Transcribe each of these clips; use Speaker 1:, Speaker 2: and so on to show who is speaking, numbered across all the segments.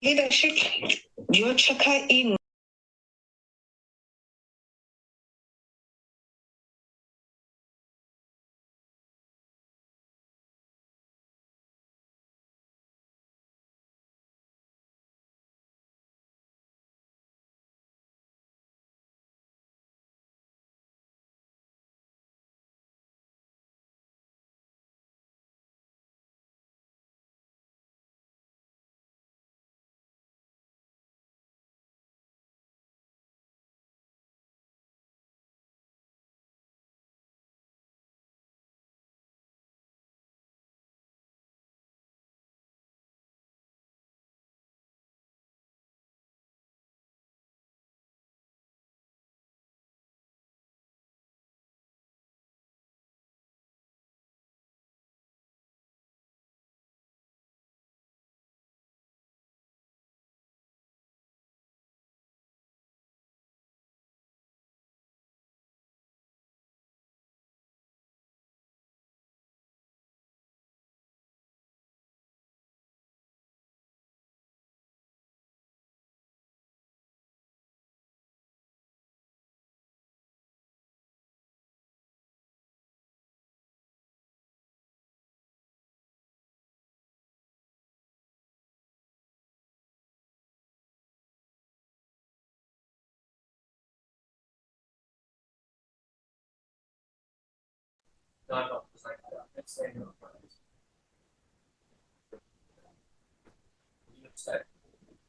Speaker 1: Leadership, your check-in.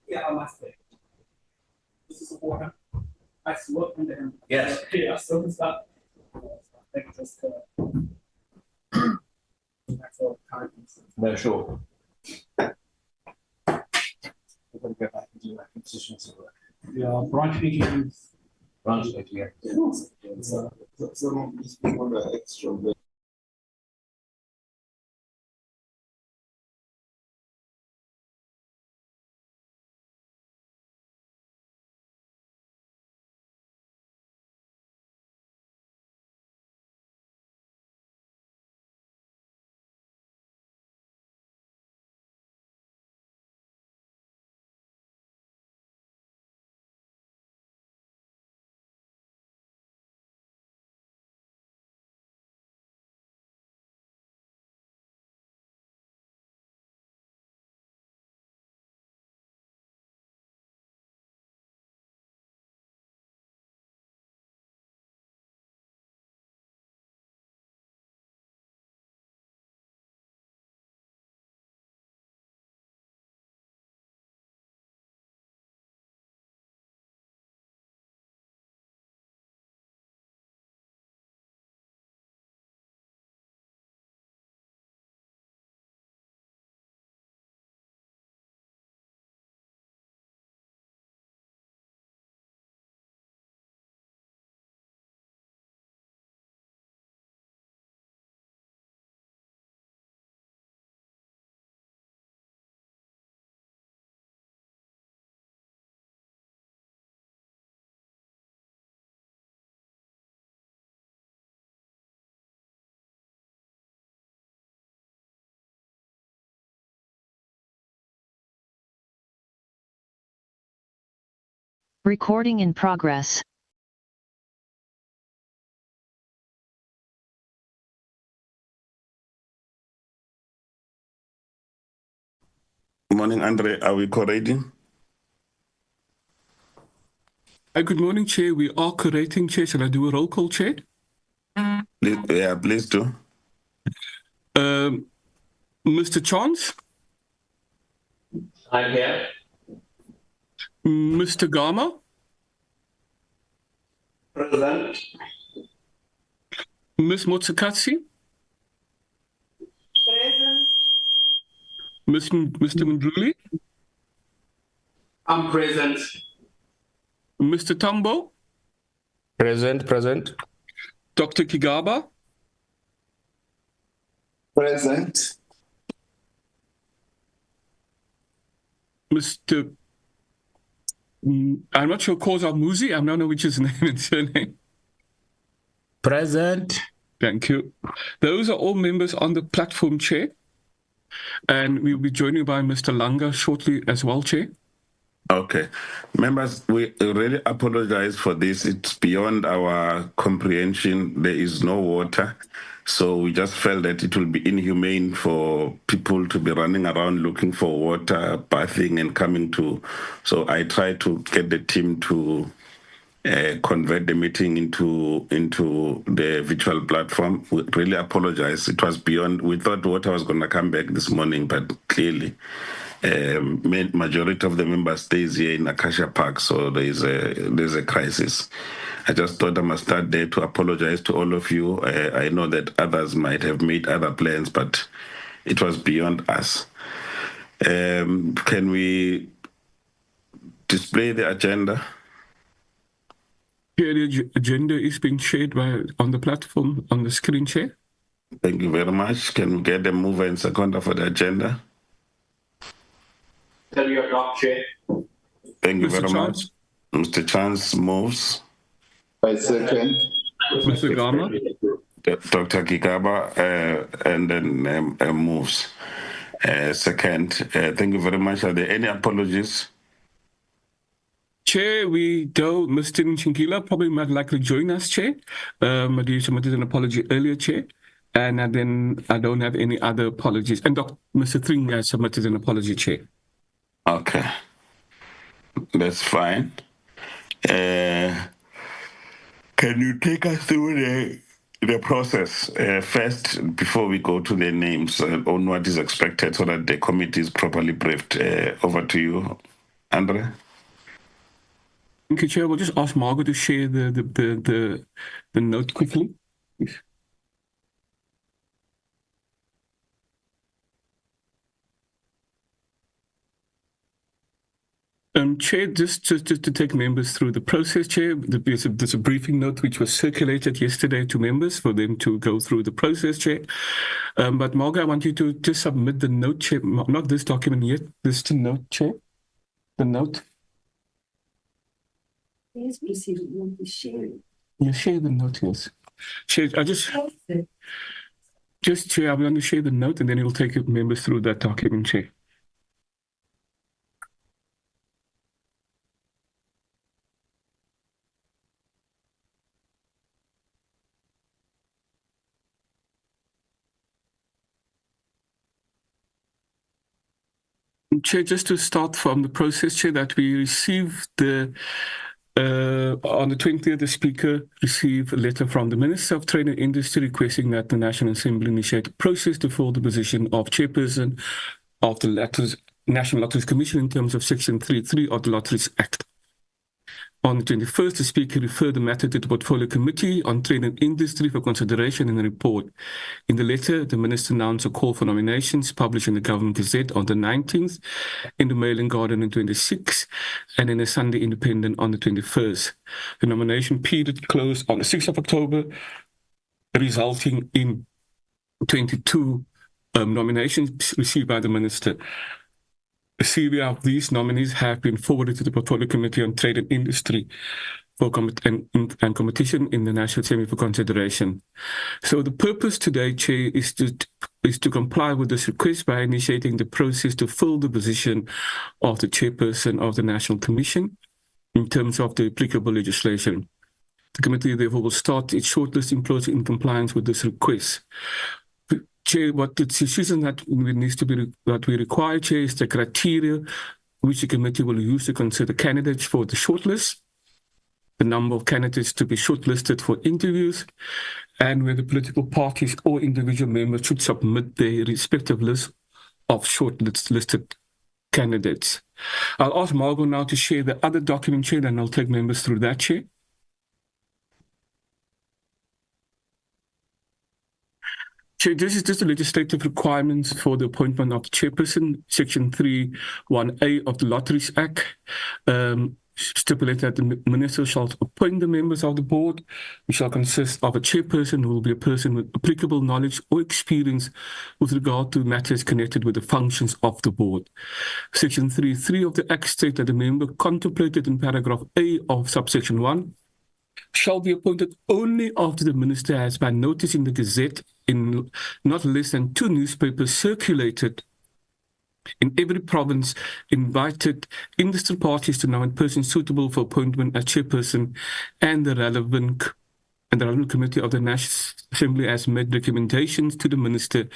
Speaker 2: Yeah, I must say. This is water. I smoke in the
Speaker 3: Yes.
Speaker 2: Yeah, so it's not. I think just natural kindness.
Speaker 3: No, sure.
Speaker 2: We're gonna go back and do that constituency work. Yeah, branch meetings.
Speaker 3: Branch meeting, yeah.
Speaker 4: Some of these people are extra.
Speaker 5: Recording in progress.
Speaker 4: Good morning, Andre. Are we coordinating?
Speaker 6: Good morning, Chair. We are collating, Chair. Shall I do a roll call, Chair?
Speaker 4: Please do.
Speaker 6: Mr. Chance?
Speaker 3: I'm here.
Speaker 6: Mr. Gama?
Speaker 3: Present.
Speaker 6: Ms. Motsakatsi?
Speaker 1: Present.
Speaker 6: Mr. Mdruli?
Speaker 2: I'm present.
Speaker 6: Mr. Tambo?
Speaker 7: Present.
Speaker 6: Dr. Kigaba?
Speaker 4: Present.
Speaker 6: Mr. I'm not sure, Koza Muzi. I don't know which is his name and surname.
Speaker 7: Present.
Speaker 6: Thank you. Those are all members on the platform, Chair. And we'll be joined by Mr. Langa shortly as well, Chair.
Speaker 4: Okay. Members, we really apologize for this. It's beyond our comprehension. There is no water. So we just felt that it will be inhumane for people to be running around looking for water, bathing and coming to. So I tried to get the team to convert the meeting into the virtual platform. We really apologize. It was beyond. We thought water was going to come back this morning, but clearly, majority of the members stays here in Acacia Park, so there's a crisis. I just thought I must start there to apologize to all of you. I know that others might have made other plans, but it was beyond us. Can we display the agenda?
Speaker 6: Chair, the agenda is being shared on the platform on the screen, Chair.
Speaker 4: Thank you very much. Can we get a mover and seconder for the agenda?
Speaker 3: Tell you adopt, Chair.
Speaker 4: Thank you
Speaker 6: Mr.
Speaker 4: very
Speaker 6: Chance?
Speaker 4: much. Mr. Chance moves.
Speaker 3: I second.
Speaker 6: Mr. Gama?
Speaker 4: Dr. Kikaba, and then moves. Second. Thank you very much. Are there any apologies?
Speaker 6: Chair, we don't. Mr. Nchinkila probably might likely join us, Chair. You submitted an apology earlier, Chair. And then I don't have any other apologies. And Mr. Thring has submitted an apology, Chair.
Speaker 4: Okay. That's fine. Can you take us through the process first before we go to the names on what is expected so that the committee is properly briefed? Over to you, Andre.
Speaker 6: Thank you, Chair. We'll just ask Margaret to share the note quickly. Chair, just to take members through the process, Chair, there's a briefing note which was circulated yesterday to members for them to go through the process, Chair. But Margaret, I want you to just submit the note, Chair, not this document yet, this note, Chair, the note.
Speaker 8: Yes, President, you want to share it.
Speaker 6: You share the note, yes. Chair, Chair, I'm going to share the note and then you'll take members through that document, Chair. Chair, just to start from the process, Chair, that we received on the 20th, the Speaker received a letter from the Minister of Trade and Industry requesting that the National Assembly initiate a process to fill the position of Chairperson of the National Lotteries Commission in terms of Section 3.3 of the Lotteries Act. On the 21st, the Speaker referred the matter to the Portfolio Committee on Trade and Industry for consideration in a report. In the letter, the Minister announced a call for nominations published in the Government Gazette on the 19th, in the Mail and Guardian on the 26th, and in the Sunday Independent on the 21st. The nomination period closed on the 6th of October, resulting in 22 nominations received by the Minister. A series of these nominees have been forwarded to the Portfolio Committee on Trade and Industry and Competition in the National Assembly for consideration. So the purpose today, Chair, is to comply with this request by initiating the process to fill the position of the Chairperson of the National Commission in terms of the applicable legislation. The committee therefore will start its shortlisting process in compliance with this request. Chair, what the decision that we require, Chair, is the criteria which the committee will use to consider candidates for the shortlist, the number of candidates to be shortlisted for interviews, and where the political parties or individual members should submit their respective list of shortlisted candidates. I'll ask Margot now to share the other document, Chair, and I'll take members through that, Chair. Chair, this is just the legislative requirements for the appointment of the Chairperson, Section 3(1)(a) of the Lotteries Act. Stipulate that the Minister shall appoint the members of the board, which shall consist of a Chairperson who will be a person with applicable knowledge or experience with regard to matters connected with the functions of the board. Section 3(3) of the Act states that the member contemplated in paragraph A of subsection 1 shall be appointed only after the Minister has, by notice in the Gazette in not less than 2 newspapers circulated in every province, invited industry parties to nominate persons suitable for appointment as chairperson, and the relevant committee of the National Assembly has made recommendations to the minister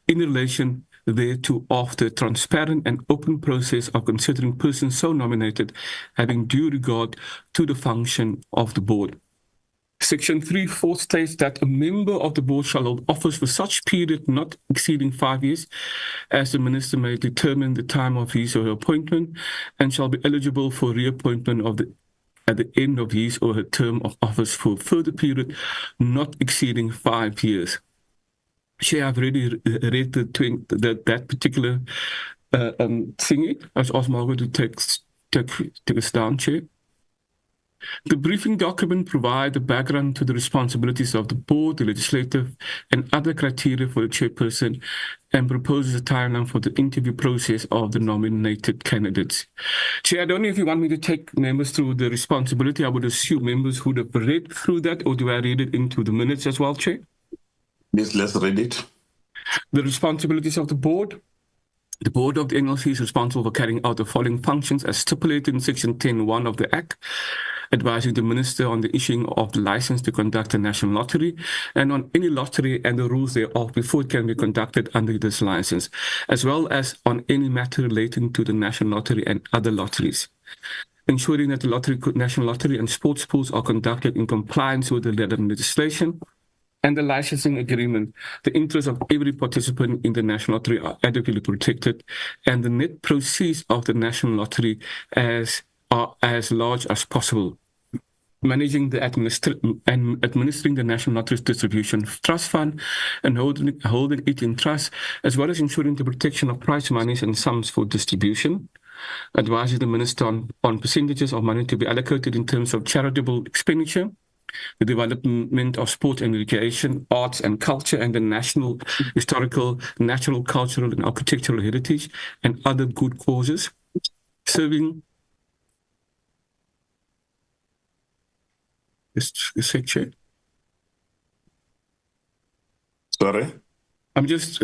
Speaker 6: in relation thereto after a transparent and open process of considering persons so nominated, having due regard to the function of the board. Section 3(4) states that a member of the board shall hold office for such period not exceeding 5 years, as the minister may determine the time of his or her appointment, and shall be eligible for reappointment at the end of his or her term of office for a further period not exceeding 5 years. Chair, I've already read that particular thingy. I was asked Margaret to take us down, Chair. The briefing document provides the background to the responsibilities of the board, the legislative, and other criteria for the chairperson, and proposes a timeline for the interview process of the nominated candidates. Chair, I don't know if you want me to take members through the responsibility. I would assume members would have read through that, or do I read it into the minutes as well, Chair?
Speaker 4: Yes, let's read it.
Speaker 6: The responsibilities of the board. The board of the NLC is responsible for carrying out the following functions as stipulated in Section 10(1) of the Act: advising the minister on the issuing of the license to conduct a national lottery and on any lottery and the rules thereof before it can be conducted under this license, as well as on any matter relating to the national lottery and other lotteries. Ensuring that the national lottery and sports pools are conducted in compliance with the relevant legislation and the licensing agreement. The interests of every participant in the national lottery are adequately protected, and the net proceeds of the national lottery are as large as possible. Managing the administering the National Lotteries Distribution Trust Fund and holding it in trust, as well as ensuring the protection of prize monies and sums for distribution. Advising the minister on percentages of money to be allocated in terms of charitable expenditure, the development of sport and recreation, arts and culture, and the national historical, natural, cultural, and architectural heritage, and other good causes. Serving Chair.
Speaker 4: Sorry?
Speaker 6: I'm just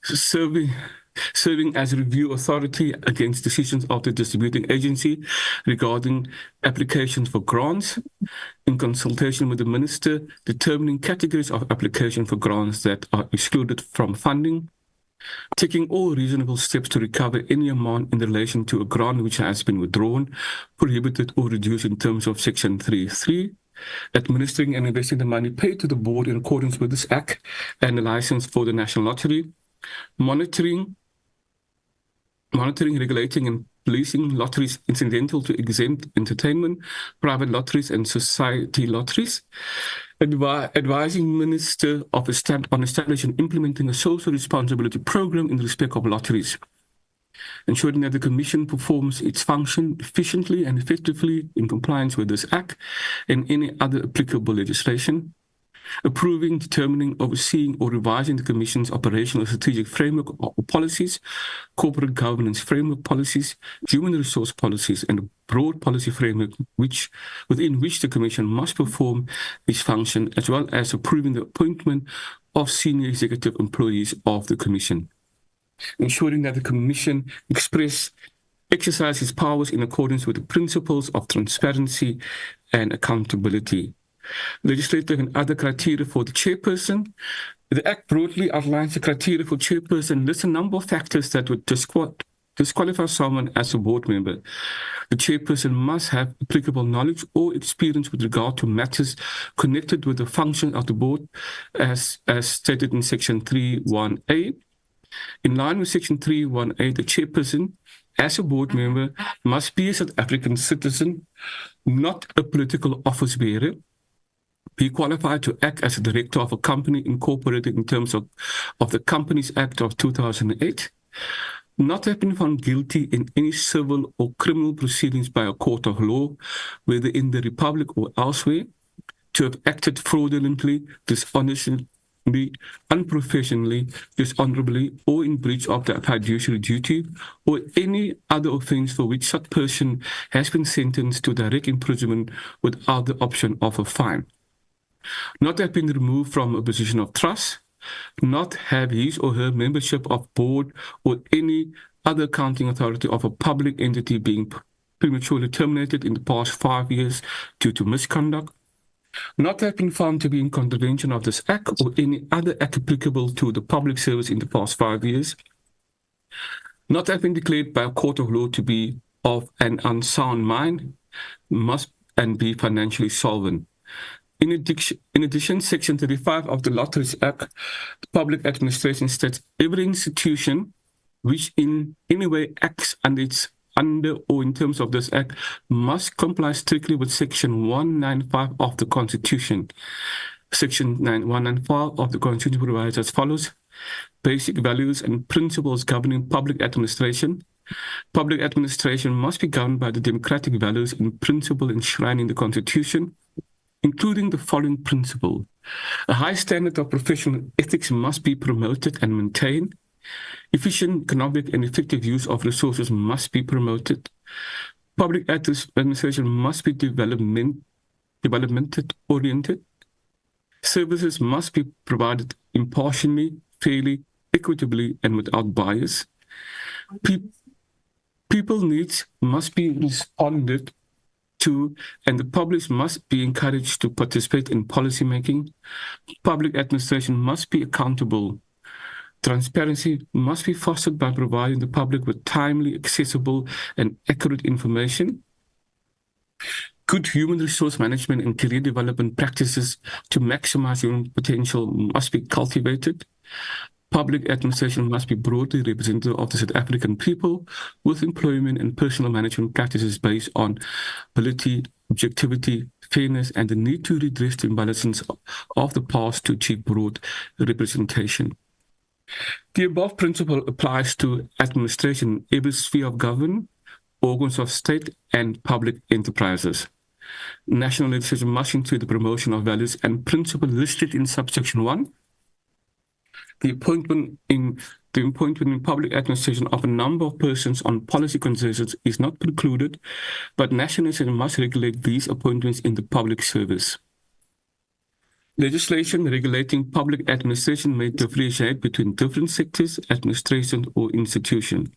Speaker 6: serving as review authority against decisions of the distributing agency regarding applications for grants, in consultation with the minister, determining categories of application for grants that are excluded from funding, taking all reasonable steps to recover any amount in relation to a grant which has been withdrawn, prohibited, or reduced in terms of Section 3(3), administering and investing the money paid to the board in accordance with this Act and the license for the National Lottery, monitoring, regulating, and policing lotteries incidental to exempt entertainment, private lotteries, and society lotteries, advising Minister on establishing and implementing a social responsibility program in respect of lotteries, ensuring that the Commission performs its function efficiently and effectively in compliance with this Act and any other applicable legislation, approving, determining, overseeing, or revising the Commission's operational strategic framework or policies, corporate governance framework policies, human resource policies, and a broad policy framework within which the Commission must perform its function, as well as approving the appointment of senior executive employees of the Commission. Ensuring that the Commission exercise its powers in accordance with the principles of transparency and accountability. Legislative and other criteria for the chairperson. The Act broadly outlines the criteria for chairperson, lists a number of factors that would disqualify someone as a board member. The chairperson must have applicable knowledge or experience with regard to matters connected with the function of the board, as stated in Section 3(1)(a). In line with Section 3(1)(a), the chairperson, as a board member, must be a South African citizen, not a political office bearer, be qualified to act as a director of a company incorporated in terms of the Companies Act of 2008, not have been found guilty in any civil or criminal proceedings by a court of law, whether in the Republic or elsewhere, to have acted fraudulently, dishonestly, unprofessionally, dishonorably, or in breach of the fiduciary duty, or any other offence for which such person has been sentenced to direct imprisonment without the option of a fine. not have been removed from a position of trust, not have his or her membership of board or any other accounting authority of a public entity being prematurely terminated in the past 5 years due to misconduct, not have been found to be in contravention of this Act or any other Act applicable to the public service in the past 5 years, not have been declared by a court of law to be of an unsound mind, must and be financially solvent. In addition, Section 35 of the Lotteries Act, the Public Administration states every institution which in any way acts under or in terms of this Act must comply strictly with Section 195 of the Constitution. Section 195 of the Constitution provides as follows: basic values and principles governing public administration. Public administration must be governed by the democratic values and principles enshrined in the Constitution, including the following principle: a high standard of professional ethics must be promoted and maintained. Efficient, economic, and effective use of resources must be promoted. Public administration must be development-oriented. Services must be provided impartially, fairly, equitably, and without bias. People needs must be responded to, and the public must be encouraged to participate in policy making. Public administration must be accountable. Transparency must be fostered by providing the public with timely, accessible, and accurate information. Good human resource management and career development practices to maximize human potential must be cultivated. Public administration must be broadly representative of the South African people, with employment and personal management practices based on ability, objectivity, fairness, and the need to redress the imbalances of the past to achieve broad representation. The above principle applies to administration in every sphere of government, organs of state, and public enterprises. National legislation must include the promotion of values and principles listed in subsection 1. The appointment in public administration of a number of persons on policy considerations is not precluded, but national legislation must regulate these appointments in the public service. Legislation regulating public administration may differentiate between different sectors, administration, or institution.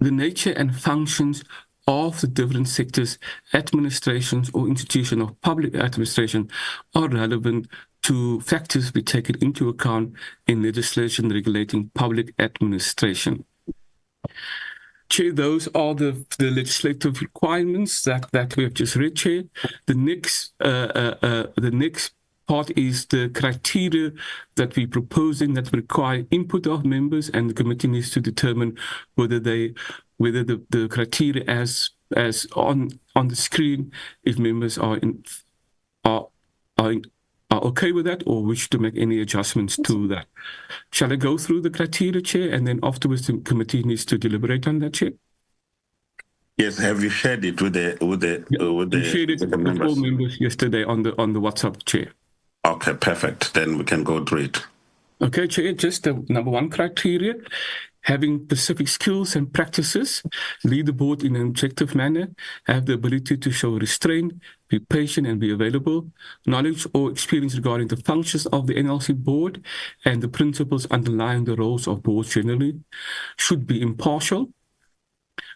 Speaker 6: The nature and functions of the different sectors, administrations, or institutions of public administration are relevant to factors to be taken into account in legislation regulating public administration. Chair, those are the legislative requirements that we have just read, Chair. The next part is the criteria that we're proposing that require input of members, and the committee needs to determine whether the criteria as on the screen, if members are okay with that or wish to make any adjustments to that. Shall I go through the criteria, Chair, and then afterwards the committee needs to deliberate on that, Chair?
Speaker 4: Yes, have you shared it with the
Speaker 6: shared it with all members yesterday on the WhatsApp, Chair.
Speaker 4: Okay, perfect. Then we can go through it.
Speaker 6: Okay, Chair, just the number one criteria: having specific skills and practices, lead the board in an objective manner, have the ability to show restraint, be patient and be available, knowledge or experience regarding the functions of the NLC board and the principles underlying the roles of boards generally, should be impartial.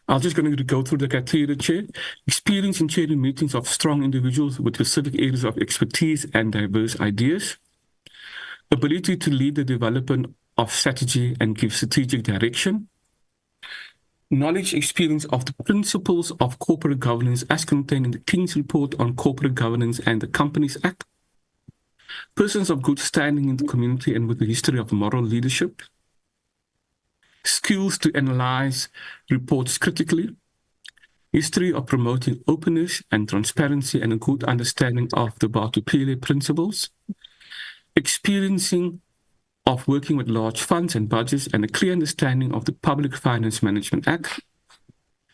Speaker 6: I'm just going to go through the criteria, Chair. Experience in chairing meetings of strong individuals with specific areas of expertise and diverse ideas. Ability to lead the development of strategy and give strategic direction. Knowledge, experience of the principles of corporate governance as contained in the King's Report on Corporate Governance and the Companies Act. Persons of good standing in the community and with a history of moral leadership. Skills to analyze reports critically. History of promoting openness and transparency and a good understanding of the Batupile principles. Experiencing of working with large funds and budgets and a clear understanding of the Public Finance Management Act.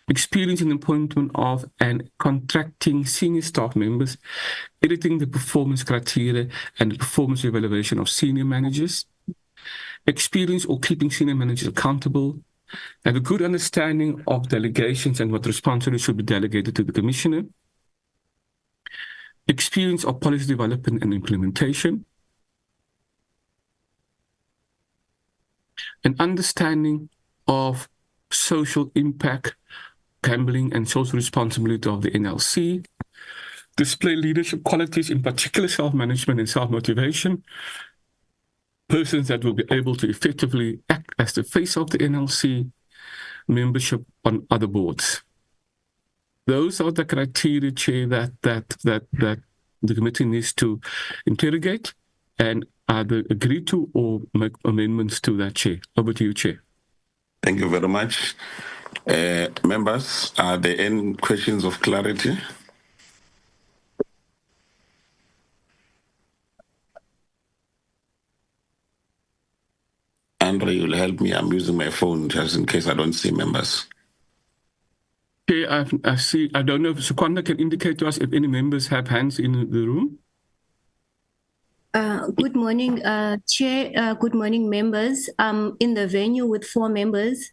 Speaker 6: Experience in the appointment of and contracting senior staff members, editing the performance criteria and the performance evaluation of senior managers. Experience or keeping senior managers accountable. Have a good understanding of delegations and what responsibility should be delegated to the commissioner. experience of policy development and implementation, an understanding of social impact, gambling and social responsibility of the NLC, display leadership qualities, in particular self-management and self-motivation, persons that will be able to effectively act as the face of the NLC, membership on other boards. Those are the criteria, Chair, that the committee needs to interrogate and either agree to or make amendments to that, Chair. Over to you, Chair.
Speaker 4: Thank you very much. Members, are there any questions of clarity? Andre, you'll help me. I'm using my phone just in case I don't see members.
Speaker 6: Chair, I see. I don't know if Sekwanda can indicate to us if any members have hands in the room.
Speaker 8: Good morning, Chair. Good morning, members. In the venue with 4 members.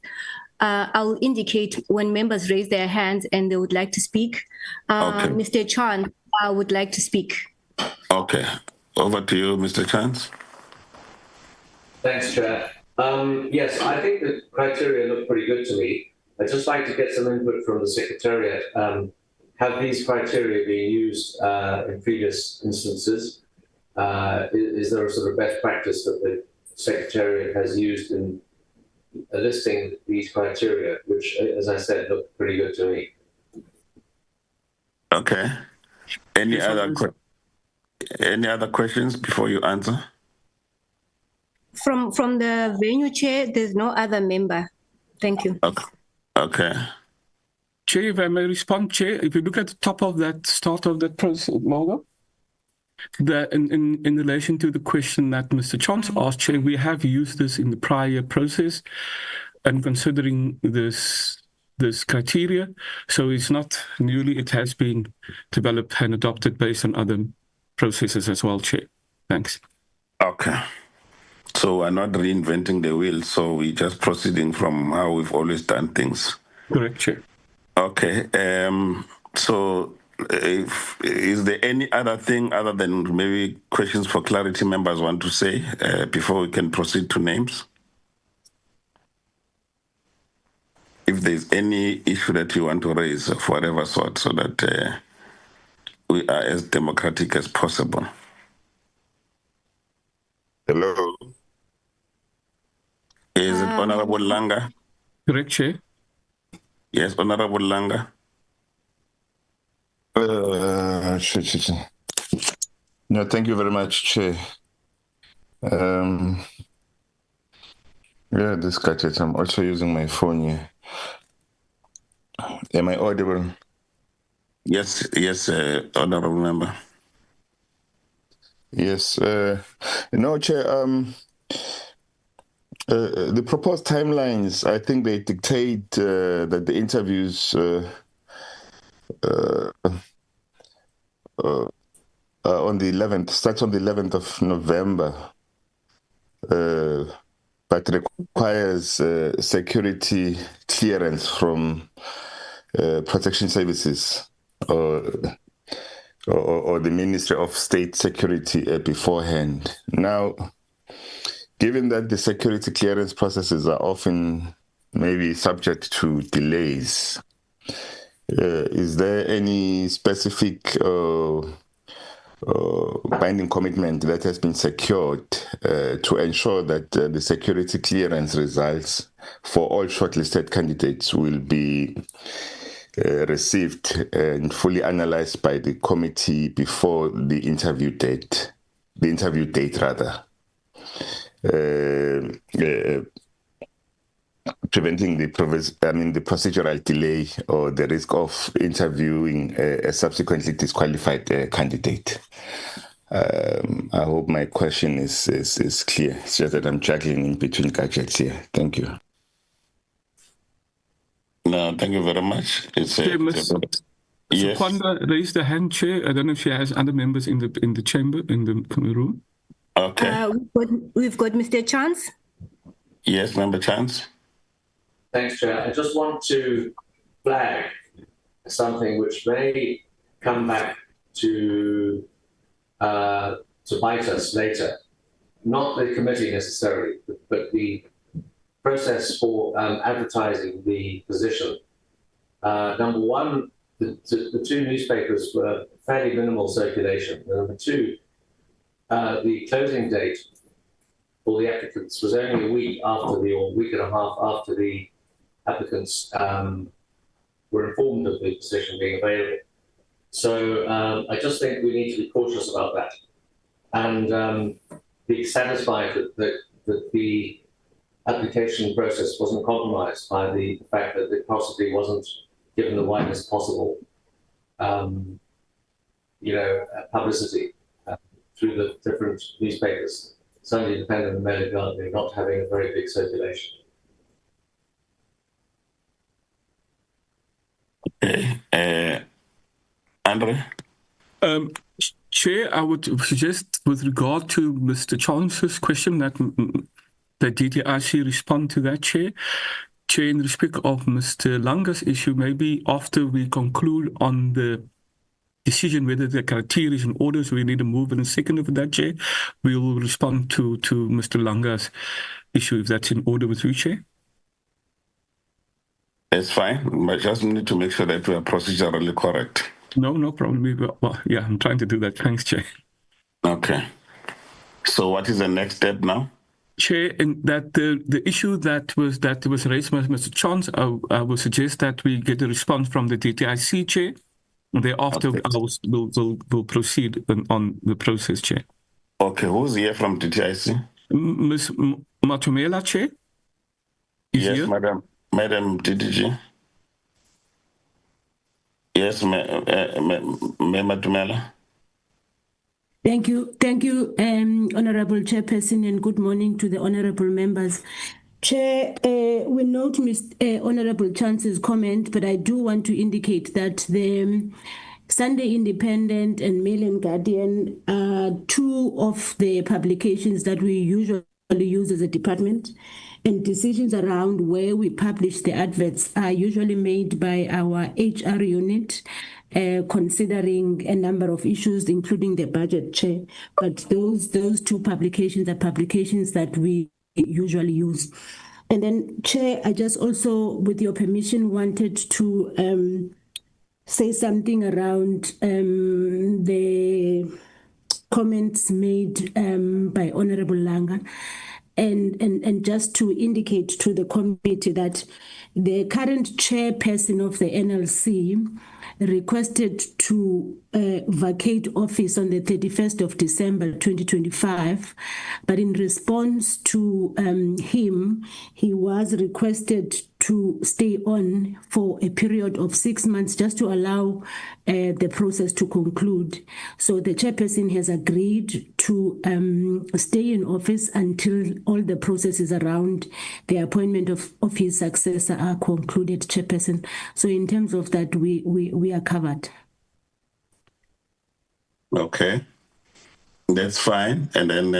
Speaker 8: I'll indicate when members raise their hands and they would like to speak.
Speaker 4: Okay.
Speaker 8: Mr. Chan would like to speak.
Speaker 4: Okay. Over to you, Mr. Chance.
Speaker 9: Thanks, Chair. Yes, I think the criteria look pretty good to me. I'd just like to get some input from the Secretariat. Have these criteria been used in previous instances? Is there a sort of best practice that the Secretariat has used in listing these criteria, which, as I said, look pretty good to me?
Speaker 4: Okay. Any other questions before you answer?
Speaker 8: From the venue, Chair, there's no other member. Thank you.
Speaker 4: Okay.
Speaker 6: Chair, if I may respond, Chair, if you look at the top of that start of that process logo, in relation to the question that Mr. Chance asked, Chair, we have used this in the prior process and considering this criteria. So it's not newly, it has been developed and adopted based on other processes as well, Chair. Thanks. Okay.
Speaker 4: So we're not reinventing the wheel, so we're just proceeding from how we've always done things.
Speaker 6: Correct, Chair.
Speaker 4: Okay. So is there any other thing other than maybe questions for clarity members want to say before we can proceed to names? If there's any issue that you want to raise of whatever sort, so that we are as democratic as possible.
Speaker 10: Hello.
Speaker 4: Is it Honorable Langa?
Speaker 6: Correct, Chair.
Speaker 4: Yes, Honorable Langa.
Speaker 10: No, thank you very much, Chair. Yeah, this got it. I'm also using my phone here. Am I audible?
Speaker 4: Yes, Honorable Member.
Speaker 10: Yes. No, Chair. The proposed timelines, I think they dictate that the interviews on the 11th, starts on the 11th of November, but requires security clearance from protection services or the Ministry of State Security beforehand. Now, given that the security clearance processes are often maybe subject to delays, is there any specific binding commitment that has been secured to ensure that the security clearance results for all shortlisted candidates will be received and fully analyzed by the committee before the interview date rather? Preventing the procedural delay or the risk of interviewing a subsequently disqualified candidate. I hope my question is clear. It's just that I'm juggling in between gadgets here. Thank you.
Speaker 4: No, thank you very much.
Speaker 6: Yes. Sekwanda raised the hand, Chair. I don't know if she has other members in the chamber, in the room.
Speaker 4: Okay.
Speaker 8: We've got Mr. Chance.
Speaker 4: Yes, Member Chance.
Speaker 9: Thanks, Chair. I just want to flag something which may come back to bite us later. Not the committee necessarily, but the process for advertising the position. Number one, the two newspapers were fairly minimal circulation. Number two, the closing date for the applicants was only a week after or week and a half after the applicants were informed of the position being available. So I just think we need to be cautious about that and be satisfied that the application process wasn't compromised by the fact that it possibly wasn't given the widest possible, publicity through the different newspapers. Sunday Independent and Mail Guardian not having a very big circulation.
Speaker 4: Okay. Andre?
Speaker 6: Chair, I would suggest with regard to Mr. Chance's question that DTIC respond to that, Chair. Chair, in respect of Mr. Langa's issue, maybe after we conclude on the decision whether the criteria is in order, so we need to move in a second of that, Chair, we will respond to Mr. Langa's issue, if that's in order with you, Chair.
Speaker 4: It's fine. I just need to make sure that we are procedurally correct.
Speaker 6: No problem. Well, yeah, I'm trying to do that. Thanks, Chair.
Speaker 4: Okay. So what is the next step now?
Speaker 6: Chair, and that the issue that was raised by Mr. Chance, I will suggest that we get a response from the DTIC, Chair. Thereafter, okay. We'll proceed on the process, Chair.
Speaker 4: Okay, who's here from DTIC?
Speaker 6: Ms. Matumela, Chair?
Speaker 4: Yes, here? Madam DDG. Yes, Ma'am Matumela.
Speaker 11: Thank you, Honorable Chairperson, and good morning to the honorable members. Chair, we note Honorable Chance's comment, but I do want to indicate that the Sunday Independent and Mail and Guardian are two of the publications that we usually use as a department, and decisions around where we publish the adverts are usually made by our HR unit, considering a number of issues, including the budget, Chair. But those two publications are publications that we usually use. And then, Chair, I just also, with your permission, wanted to say something around the comments made by Honorable Langa. And just to indicate to the committee that the current chairperson of the NLC requested to vacate office on the 31st of December 2025, but in response to him, he was requested to stay on for a period of 6 months just to allow the process to conclude. So the chairperson has agreed to stay in office until all the processes around the appointment of his successor are concluded, Chairperson. So in terms of that, we are covered.
Speaker 4: Okay, that's fine. And then,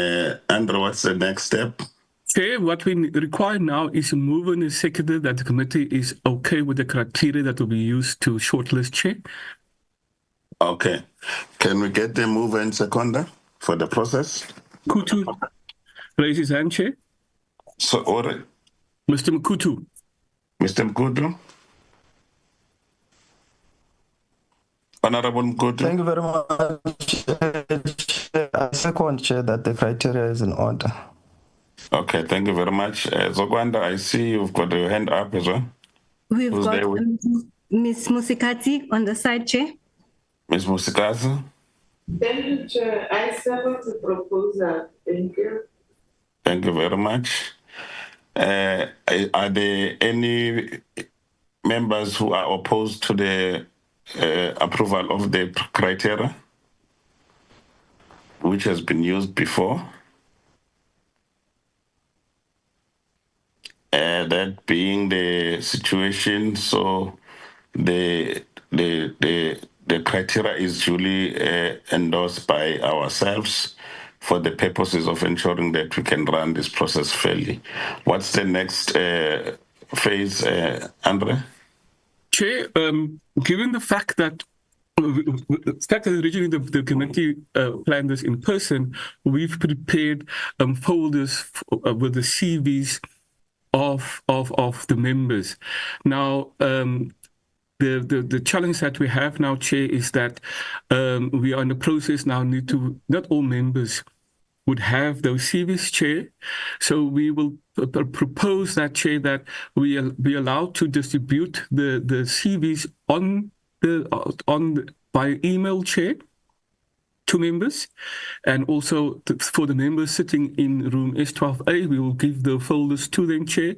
Speaker 4: Andrew, what's the next step?
Speaker 6: Chair, what we require now is a move and a seconder that the committee is okay with the criteria that will be used to shortlist, Chair.
Speaker 4: Okay. Can we get the mover and seconder for the process?
Speaker 6: Kutu, raise his hand, Chair.
Speaker 4: So, order.
Speaker 6: Mr. Mkutu.
Speaker 4: Mr. Mkutu. Honorable Mkutu.
Speaker 12: Thank you very much. I second, Chair, that the criteria is in order.
Speaker 4: Okay, thank you very much. Zogwanda, I see you've got your hand up as well.
Speaker 8: We've got Ms. Musikati on the side, Chair.
Speaker 4: Ms. Musikati.
Speaker 13: Thank you, Chair. I support the proposal. Thank you.
Speaker 4: Thank you very much. Are there any members who are opposed to the approval of the criteria, which has been used before? That being the situation, so the criteria is duly endorsed by ourselves for the purposes of ensuring that we can run this process fairly. What's the next phase, Andre?
Speaker 6: Chair, given the fact that the fact that originally the committee planned this in person, we've prepared folders with the CVs of the members. Now, the challenge that we have now, Chair, is that we are in the process now. Not all members would have those CVs, Chair. So we will propose that, Chair, that we be allowed to distribute the CVs by email, Chair, to members, and also for the members sitting in room S12A, we will give the folders to them, Chair,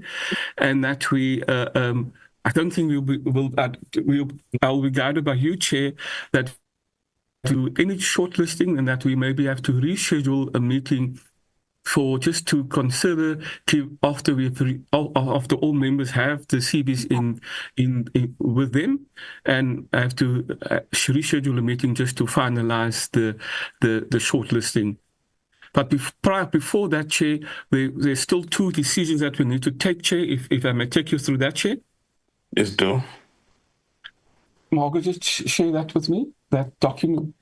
Speaker 6: and that we. I don't think I'll be guided by you, Chair, that do any shortlisting, and that we maybe have to reschedule a meeting for just to consider after all members have the CVs in with them, and I have to reschedule a meeting just to finalize the shortlisting. But before that, Chair, there's still two decisions that we need to take, Chair. If I may take you through that, Chair.
Speaker 4: Yes, do.
Speaker 6: Margaret, just share that with me, that document.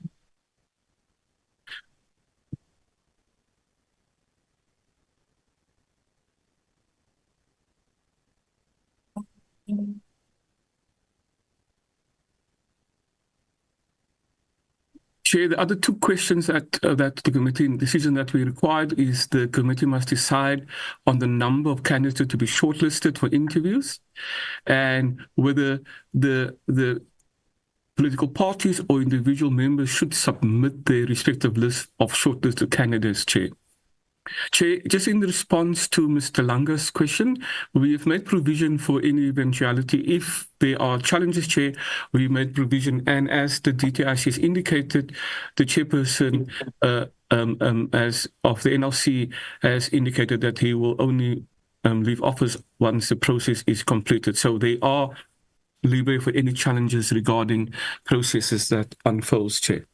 Speaker 6: Chair, the other two questions that the committee decision that we required is the committee must decide on the number of candidates to be shortlisted for interviews, and whether the political parties or individual members should submit their respective list of shortlisted candidates, Chair. Chair, just in response to Mr. Langa's question, we have made provision for any eventuality. If there are challenges, Chair, we made provision, and as the DTIC has indicated, the chairperson as of the NLC has indicated that he will only leave office once the process is completed. So they are libre for any challenges regarding processes that unfolds, Chair.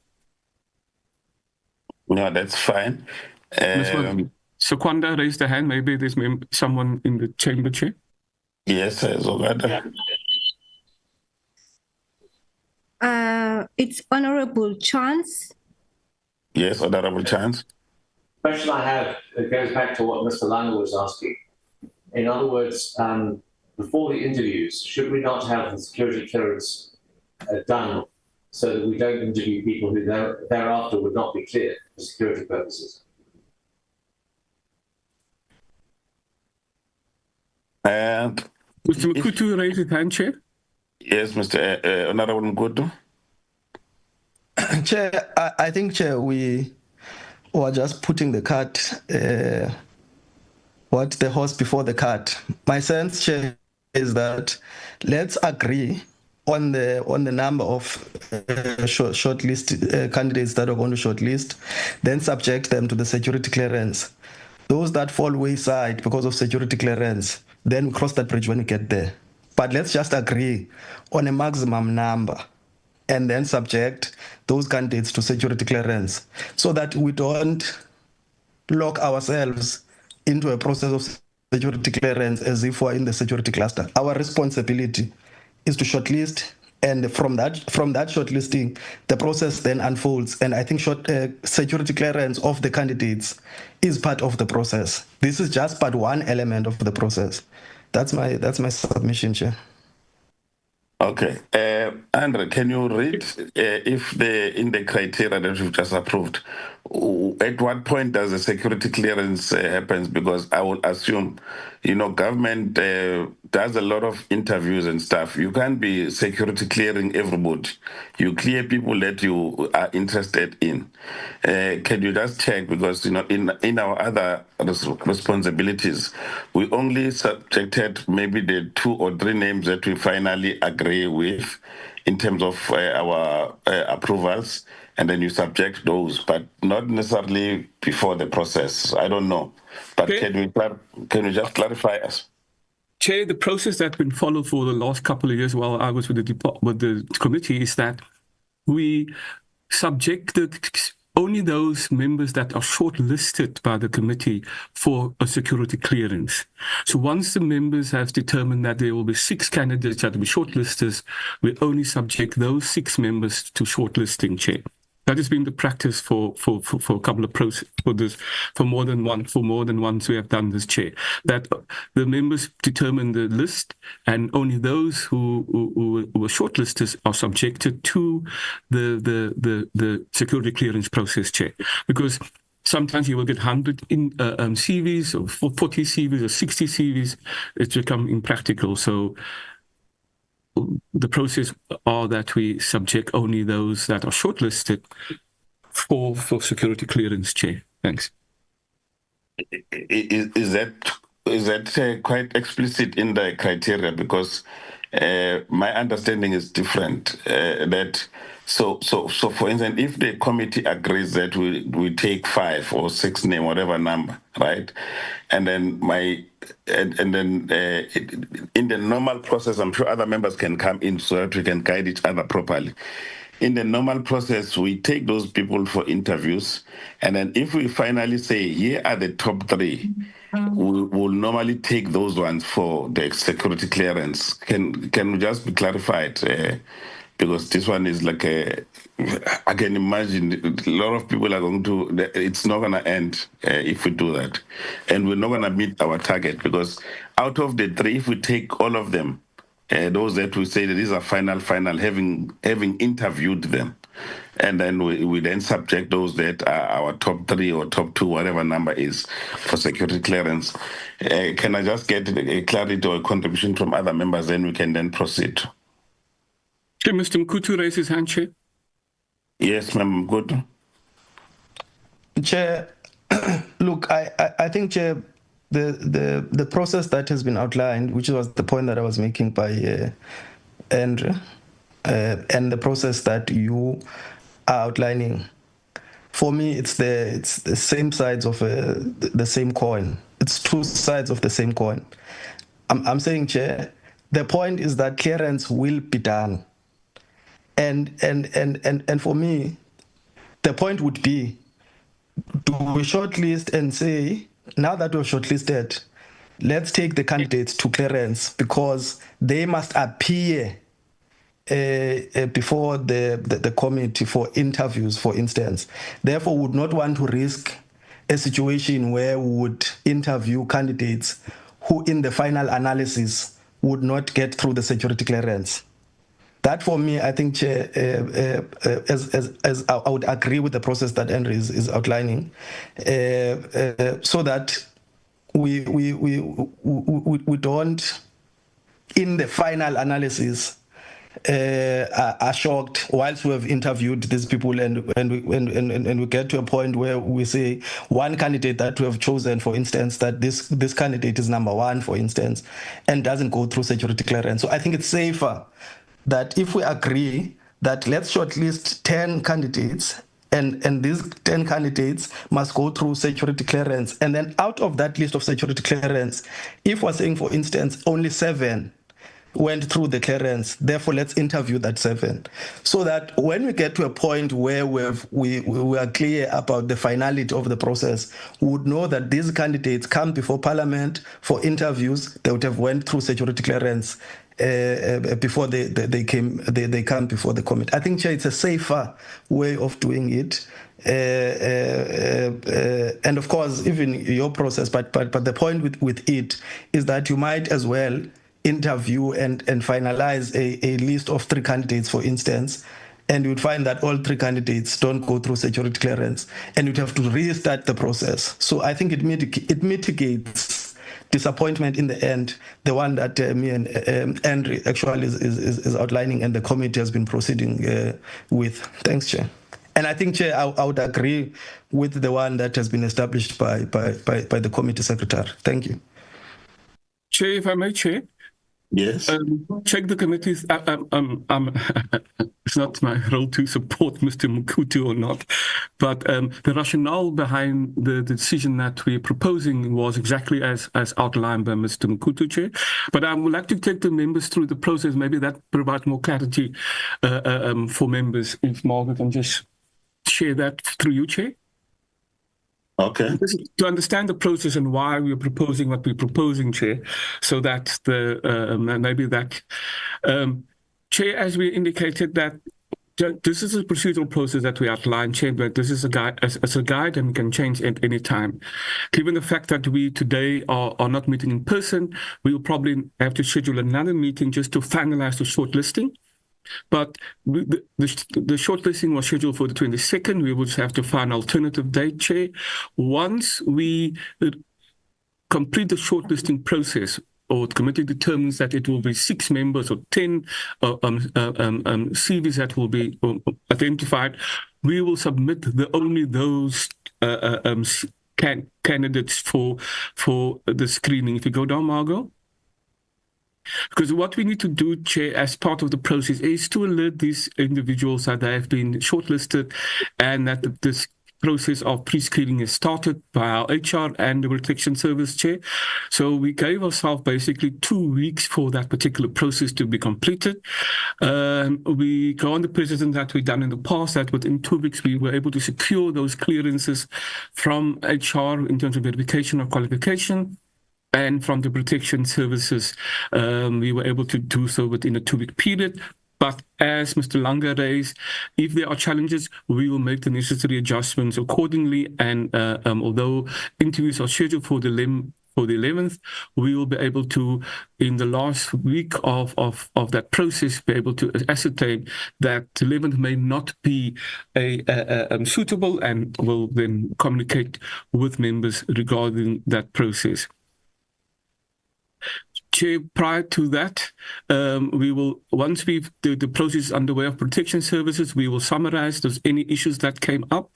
Speaker 4: No, that's fine.
Speaker 6: Sekwanda raised a hand. Maybe there's someone in the chamber, Chair.
Speaker 4: Yes, Zogada.
Speaker 8: It's Honorable Chance.
Speaker 4: Yes, Honorable Chance.
Speaker 9: The question I have, it goes back to what Mr. Langa was asking. In other words, before the interviews, should we not have the security clearance done so that we don't interview people who thereafter would not be cleared for security purposes?
Speaker 4: And
Speaker 6: Mr. Mkutu raised his hand, Chair.
Speaker 4: Yes, Mr. Honorable Mkutu.
Speaker 12: Chair, I think, Chair, we were just putting the cart, the horse before the cart. My sense, Chair, is that let's agree on the number of shortlist candidates that are going to shortlist, then subject them to the security clearance. Those that fall wayside because of security clearance, then we cross that bridge when we get there. But let's just agree on a maximum number and then subject those candidates to security clearance so that we don't lock ourselves into a process of security clearance as if we're in the security cluster. Our responsibility is to shortlist, and from that shortlisting, the process then unfolds. And I think security clearance of the candidates is part of the process. This is just but one element of the process. That's my submission, Chair.
Speaker 4: Okay. Andre, can you read if in the criteria that you've just approved, at what point does the security clearance happen? Because I would assume, government does a lot of interviews and stuff. You can't be security clearing everybody. You clear people that you are interested in. Can you just check? Because, in our other responsibilities, we only subjected maybe the 2 or 3 names that we finally agree with in terms of our approvals, and then you subject those, but not necessarily before the process. I don't know. But okay. Can you just clarify us?
Speaker 6: Chair, the process that's been followed for the last couple of years while I was with the committee is that we subject only those members that are shortlisted by the committee for a security clearance. So once the members have determined that there will be 6 candidates that will be shortlisted, we only subject those 6 members to shortlisting, Chair. That has been the practice for a couple of for more than once we have done this, Chair. That the members determine the list, and only those who were shortlisted are subjected to the security clearance process, Chair. Because sometimes you will get 100 CVs or 40 CVs or 60 CVs. It's become impractical. So the process are that we subject only those that are shortlisted for security clearance, Chair. Thanks.
Speaker 4: Is that quite explicit in the criteria? Because my understanding is different. So for instance, if the committee agrees that we take 5 or 6 name, whatever number, right, and then in the normal process, I'm sure other members can come in so that we can guide each other properly. In the normal process, we take those people for interviews, and then if we finally say, here are the top 3, we'll normally take those ones for the security clearance. Can we just be clarified? Because this one is like I can imagine a lot of people are going to, it's not going to end if we do that. And we're not going to meet our target, because out of the 3, if we take all of them, those that we say that these are final, having interviewed them, and then we then subject those that are our top 3 or top 2, whatever number is, for security clearance. Can I just get a clarity or a contribution from other members, then we can then proceed?
Speaker 6: Chair, Mr. Mkutu raise his hand, Chair.
Speaker 4: Yes, Ma'am, good.
Speaker 12: Chair, look, I think, Chair, the process that has been outlined, which was the point that I was making by Andrew, and the process that you are outlining, for me, it's the same sides of the same coin. It's 2 sides of the same coin. I'm saying, Chair, the point is that clearance will be done. And for me, the point would be, do we shortlist and say, now that we've shortlisted, let's take the candidates to clearance, because they must appear before the committee for interviews, for instance. Therefore, would not want to risk a situation where we would interview candidates who in the final analysis would not get through the security clearance. That, for me, I think, Chair, as I would agree with the process that Andrew is outlining, so that we don't, in the final analysis, are shocked whilst we have interviewed these people and we get to a point where we say one candidate that we have chosen, for instance, that this candidate is number 1, for instance, and doesn't go through security clearance. So I think it's safer that if we agree that let's shortlist 10 candidates, and these 10 candidates must go through security clearance, and then out of that list of security clearance, if we're saying, for instance, only 7 went through the clearance, therefore let's interview that 7, so that when we get to a point where we are clear about the finality of the process, we would know that these candidates come before Parliament for interviews. They would have went through security clearance before they come before the committee. I think, Chair, it's a safer way of doing it. And of course, even your process, but the point with it is that you might as well interview and finalize a list of 3 candidates, for instance, and you'd find that all 3 candidates don't go through security clearance, and you'd have to restart the process. So I think it mitigates disappointment in the end, the one that me and Andrew actually is outlining, and the committee has been proceeding with. Thanks, Chair. And I think, Chair, I would agree with the one that has been established by the committee secretary. Thank you.
Speaker 6: Chair, if I may, Chair.
Speaker 4: Yes.
Speaker 6: Check the committees. It's not my role to support Mr. Mkutu or not, but the rationale behind the decision that we're proposing was exactly as outlined by Mr. Mkutu, Chair. But I would like to take the members through the process. Maybe that provides more clarity for members. If Margaret can just share that through you, Chair.
Speaker 4: Okay.
Speaker 6: To understand the process and why we're proposing what we're proposing, Chair, so that maybe that, Chair, as we indicated that this is a procedural process that we outlined, Chair, but this is a guide, as a guide, and can change at any time. Given the fact that we today are not meeting in person, we will probably have to schedule another meeting just to finalize the shortlisting. But the shortlisting was scheduled for the 22nd. We will just have to find an alternative date, Chair. Once we complete the shortlisting process, or the committee determines that it will be 6 members or 10 CVs that will be identified, we will submit only those candidates for the screening. If you go down, Margot. Because what we need to do, Chair, as part of the process is to alert these individuals that they have been shortlisted and that this process of pre-screening is started by our HR and the Protection Service, Chair. So we gave ourselves basically 2 weeks for that particular process to be completed. We go on the precedent that we've done in the past, that within 2 weeks we were able to secure those clearances from HR in terms of verification of qualification. And from the Protection Services, we were able to do so within a 2-week period. But as Mr. Langa raised, if there are challenges, we will make the necessary adjustments accordingly. And although interviews are scheduled for the 11th, we will be able to, in the last week of that process, be able to ascertain that the 11th may not be suitable, and will then communicate with members regarding that process. Chair, prior to that, we will, once the process is underway of Protection Services, we will summarize any issues that came up,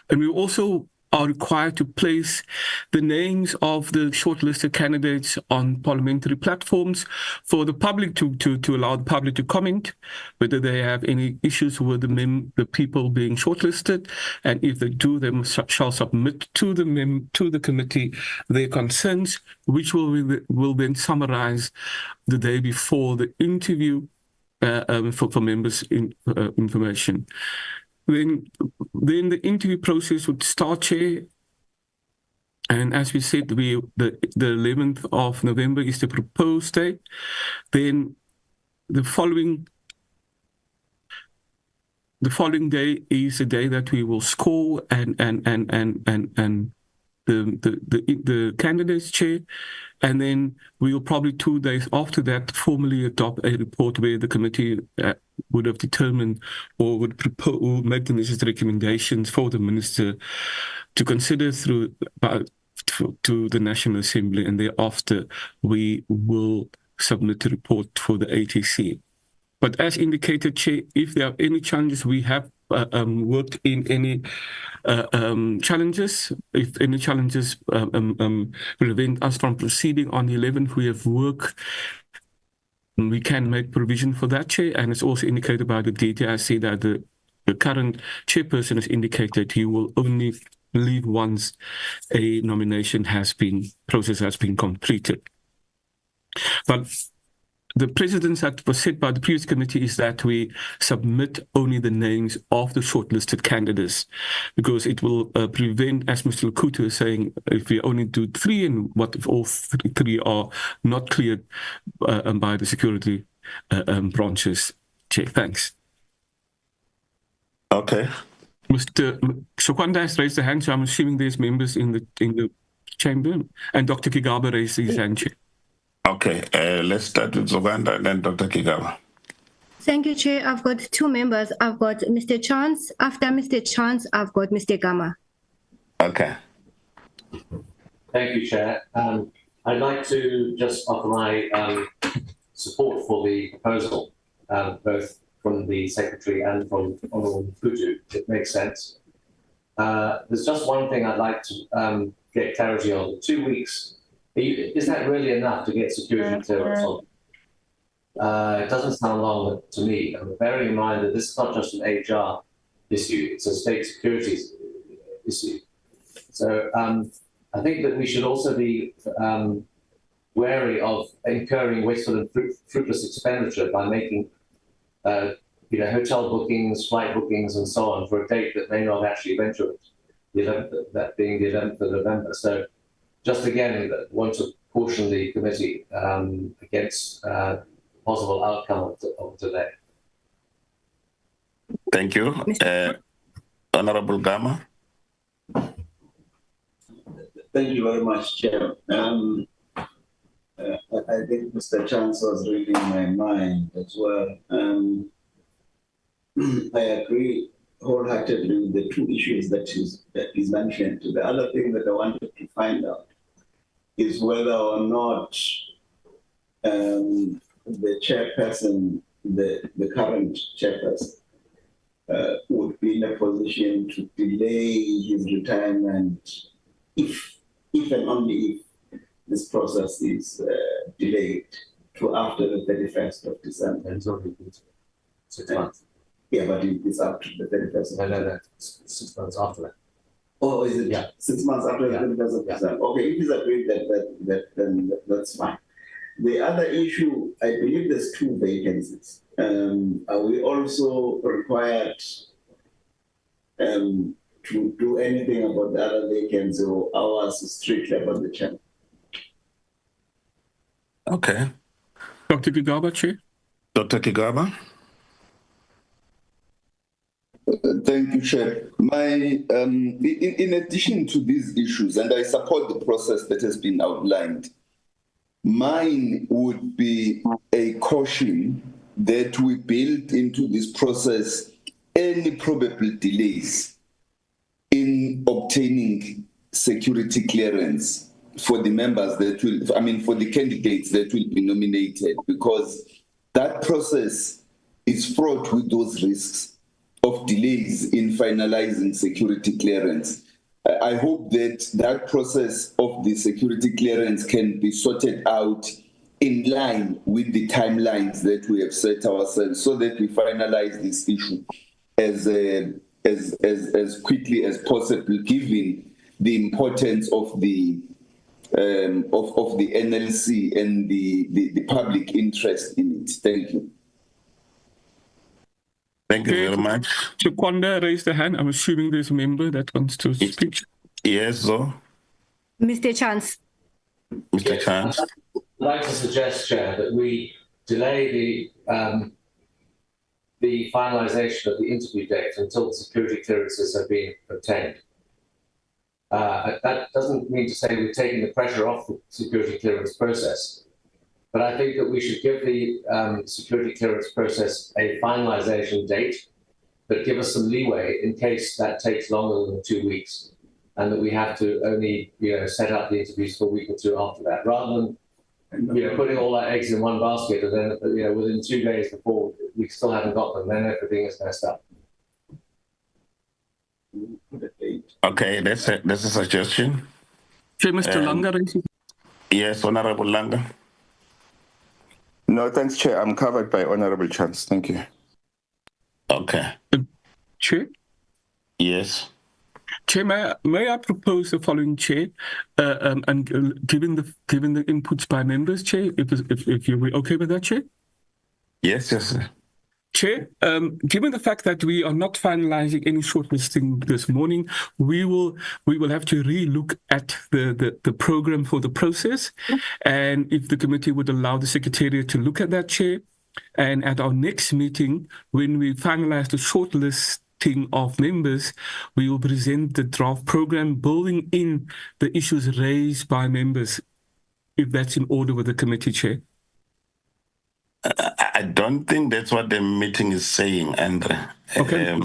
Speaker 6: and we also are required to place the names of the shortlisted candidates on parliamentary platforms for the public to allow the public to comment whether they have any issues with the people being shortlisted, and if they do, they shall submit to the committee their concerns, which will then summarize the day before the interview for members' information. Then the interview process would start, Chair. And as we said, the 11th of November is the proposed date. Then the following day is the day that we will score and the candidates, Chair. And then we will probably 2 days after that formally adopt a report where the committee would have determined or would propose, or make the necessary recommendations for the minister to consider to the National Assembly, and thereafter we will submit a report for the ATC. But as indicated, Chair, if there are any challenges, we have worked in any challenges. If any challenges prevent us from proceeding on the 11th, we have worked. We can make provision for that, Chair, and it's also indicated by the DTIC that the current chairperson has indicated he will only leave once a nomination process has been completed. But the precedence that was set by the previous committee is that we submit only the names of the shortlisted candidates, because it will prevent, as Mr. Lukutu is saying, if we only do 3, and what if all 3 are not cleared by the security branches. Chair, thanks.
Speaker 4: Okay.
Speaker 6: Mr. Sokwanda has raised a hand, so I'm assuming there's members in the chamber, and Dr. Kigaba raised his hand, Chair.
Speaker 4: Okay, let's start with Zoganda and then Dr. Kigaba.
Speaker 8: Thank you, Chair. I've got 2 members. I've got Mr. Chance. After Mr. Chance, I've got Mr. Gama.
Speaker 4: Okay.
Speaker 9: Thank you, Chair. I'd like to just offer my support for the proposal, both from the Secretary and from Honourable Putu. It makes sense. There's just one thing I'd like to get clarity on. 2 weeks. Is that really enough to get security clearance on? It doesn't sound long to me. Bearing in mind that this is not just an HR issue, it's a state security issue. So I think that we should also be wary of incurring wasteful and fruitless expenditure by making hotel bookings, flight bookings, and so on for a date that may not actually eventuate, the 11th, that being the 11th of November. So just again, want to caution the committee against possible outcome of delay.
Speaker 4: Thank you. Honorable Gama.
Speaker 14: Thank you very much, Chair. I think Mr. Chance was reading my mind as well. I agree wholeheartedly with the two issues that is mentioned. The other thing that I wanted to find out is whether or not the chairperson, the current chairperson, would be in a position to delay his retirement if and only if this process is delayed to after the 31st of December.
Speaker 9: And it's only 6 months.
Speaker 14: Yeah, but it's up to the 31st of
Speaker 9: No, 6 months after that.
Speaker 14: Oh, is it? Yeah. 6 months after the 31st of December. Okay, if it's agreed then that's fine. The other issue, I believe there's 2 vacancies. Are we also required to do anything about the other vacancy, or ours is strictly about the chairman?
Speaker 4: Okay.
Speaker 6: Dr. Kigaba, Chair.
Speaker 4: Dr. Kigaba.
Speaker 3: Thank you, Chair. In addition to these issues, and I support the process that has been outlined, mine would be a caution that we build into this process any probable delays in obtaining security clearance for the members that will, for the candidates that will be nominated, because that process is fraught with those risks of delays in finalizing security clearance. I hope that process of the security clearance can be sorted out in line with the timelines that we have set ourselves, so that we finalize this issue as quickly as possible, given the importance of the NLC and the public interest in it. Thank you.
Speaker 4: Thank you very much.
Speaker 6: Chikwanda raised a hand. I'm assuming there's a member that wants to speak.
Speaker 4: Yes, so.
Speaker 8: Mr. Chance.
Speaker 4: Mr. Chance.
Speaker 9: I'd like to suggest, Chair, that we delay the finalization of the interview date until the security clearances have been obtained. That doesn't mean to say we're taking the pressure off the security clearance process, but I think that we should give the security clearance process a finalization date, but give us some leeway in case that takes longer than 2 weeks, and that we have to only set up the interviews for a week or 2 after that, rather than putting all our eggs in one basket, and then within 2 days before we still haven't got them, then everything is messed up.
Speaker 4: Okay, that's a suggestion.
Speaker 6: Okay, Mr. Langa.
Speaker 4: Yes, Honorable Langa.
Speaker 10: No, thanks, Chair. I'm covered by Honorable Chance. Thank you.
Speaker 4: Okay.
Speaker 6: Chair?
Speaker 4: Yes.
Speaker 6: Chair, may I propose the following, Chair, and given the inputs by members, Chair, if you're okay with that, Chair?
Speaker 4: Yes, sir.
Speaker 6: Chair, given the fact that we are not finalizing any shortlisting this morning, we will have to re-look at the program for the process, and if the committee would allow the Secretariat to look at that, Chair, and at our next meeting, when we finalize the shortlisting of members, we will present the draft program building in the issues raised by members, if that's in order with the committee, Chair.
Speaker 4: I don't think that's what the meeting is saying, Andre.
Speaker 6: Okay.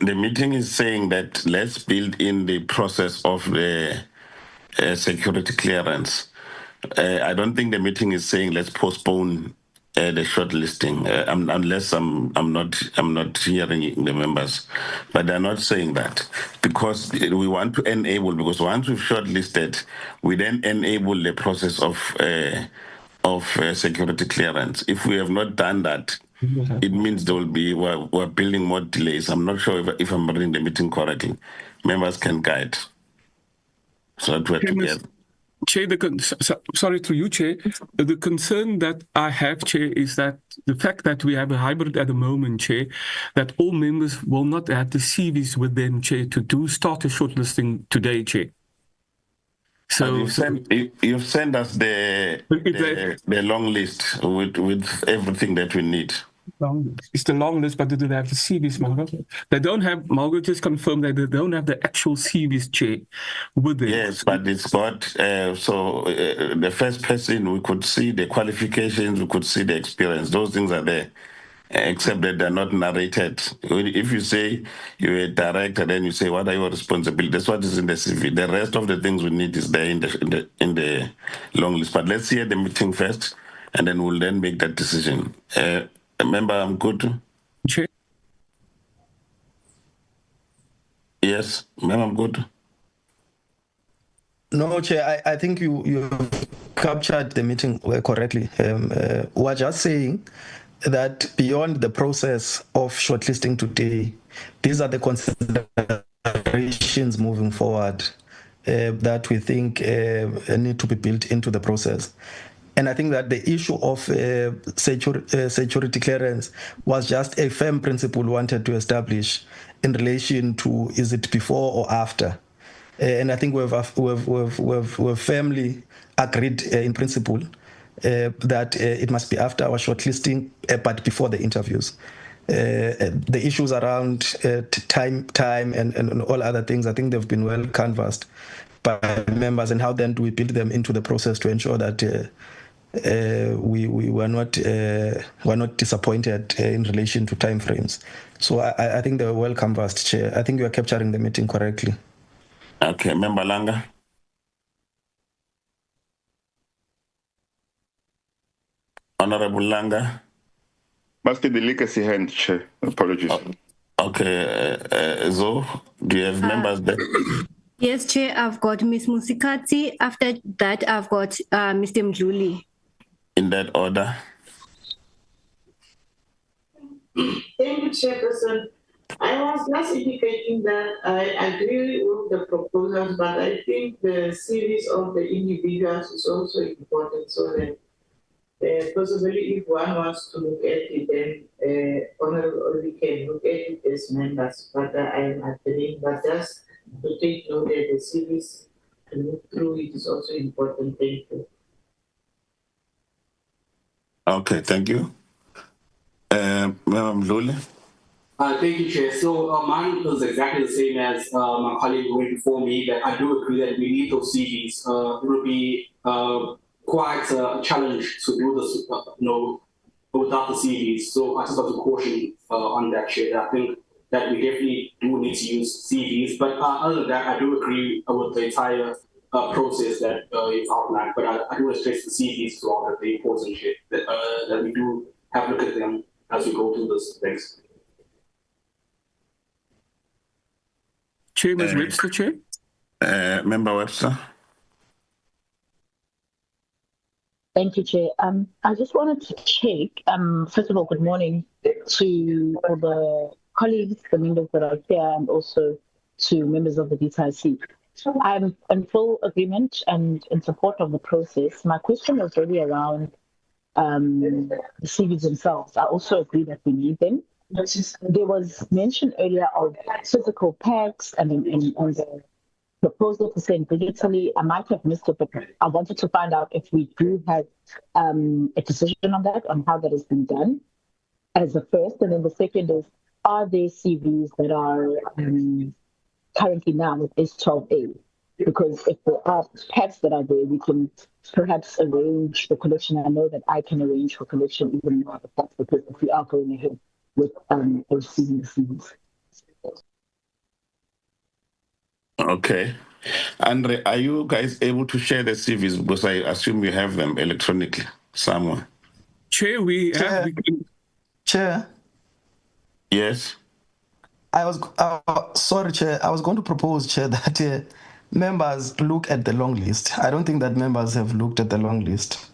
Speaker 4: The meeting is saying that let's build in the process of the security clearance. I don't think the meeting is saying let's postpone the shortlisting, unless I'm not hearing the members, but they're not saying that, because we want to enable, because once we've shortlisted, we then enable the process of security clearance. If we have not done that, it means there will be we're building more delays. I'm not sure if I'm reading the meeting correctly. Members can guide. So that we're together.
Speaker 6: Chair, sorry to you, Chair. The concern that I have, Chair, is that the fact that we have a hybrid at the moment, Chair, that all members will not have the CVs with them, Chair, to start a shortlisting today, Chair. So
Speaker 4: you've sent us the long list with everything that we need.
Speaker 6: It's the long list, but they don't have the CVs, Margaret. They don't have, Margaret just confirmed that they don't have the actual CVs, Chair, with them.
Speaker 4: Yes, but it's got, the first person, we could see the qualifications, we could see the experience. Those things are there, except that they're not narrated. If you say you're a director, then you say, what are your responsibilities? That's what is in the CV. The rest of the things we need is there in the long list. But let's hear the meeting first, and then we'll then make that decision. Member, I'm good.
Speaker 6: Chair.
Speaker 4: Yes, Member, I'm good.
Speaker 12: No, Chair, I think you captured the meeting correctly. We're just saying that beyond the process of shortlisting today, these are the considerations moving forward that we think need to be built into the process. And I think that the issue of security clearance was just a firm principle wanted to establish in relation to, is it before or after? And I think we've firmly agreed in principle that it must be after our shortlisting, but before the interviews. The issues around time and all other things, I think they've been well canvassed by members, and how then do we build them into the process to ensure that we were not disappointed in relation to timeframes. So I think they were well canvassed, Chair. I think you are capturing the meeting correctly.
Speaker 4: Okay, Member Langa. Honorable Langa.
Speaker 10: Must be the legacy hand, Chair. Apologies.
Speaker 4: Okay, Zo, do you have members there?
Speaker 8: Yes, Chair, I've got Ms. Musikati. After that, I've got Mr. Mdluli.
Speaker 4: In that order.
Speaker 13: Thank you, Chairperson. I was just indicating that I agree with the proposals, but I think the series of the individuals is also important, so that possibly if one wants to look at it, then Honorable we can look at it as members, but I am agreeing, but just to take note that the series to look through it is also important. Thank you.
Speaker 4: Okay, thank you. Madam Lule.
Speaker 2: Thank you, Chair. So mine was exactly the same as my colleague who went before me, that I do agree that we need those CVs. It will be quite a challenge to do this, without the CVs. So I just have to caution on that, Chair. I think that we definitely do need to use CVs. But other than that, I do agree with the entire process that you've outlined. But I do want to stress the CVs throughout the important shit that we do have a look at them as we go through this. Thanks.
Speaker 6: Chair, Ms. Webster, Chair.
Speaker 4: Member Webster.
Speaker 15: Thank you, Chair. I just wanted to check, first of all, good morning to all the colleagues, the members that are here, and also to members of the DTIC. I'm in full agreement and in support of the process. My question was really around the CVs themselves. I also agree that we need them. There was mention earlier of physical packs and the proposal to send digitally. I might have missed it, but I wanted to find out if we do have a decision on that, on how that has been done as the first. And then the second is, are there CVs that are currently now with S12A? Because if there are packs that are there, we can perhaps arrange the collection. I know that I can arrange for collection even more the packs, because if we are going ahead with receiving the CVs.
Speaker 4: Okay. Andre, are you guys able to share the CVs? Because I assume you have them electronically somewhere.
Speaker 6: Chair, we have.
Speaker 12: Chair.
Speaker 4: Yes.
Speaker 12: I was sorry, Chair. I was going to propose, Chair, that members look at the long list. I don't think that members have looked at the long list.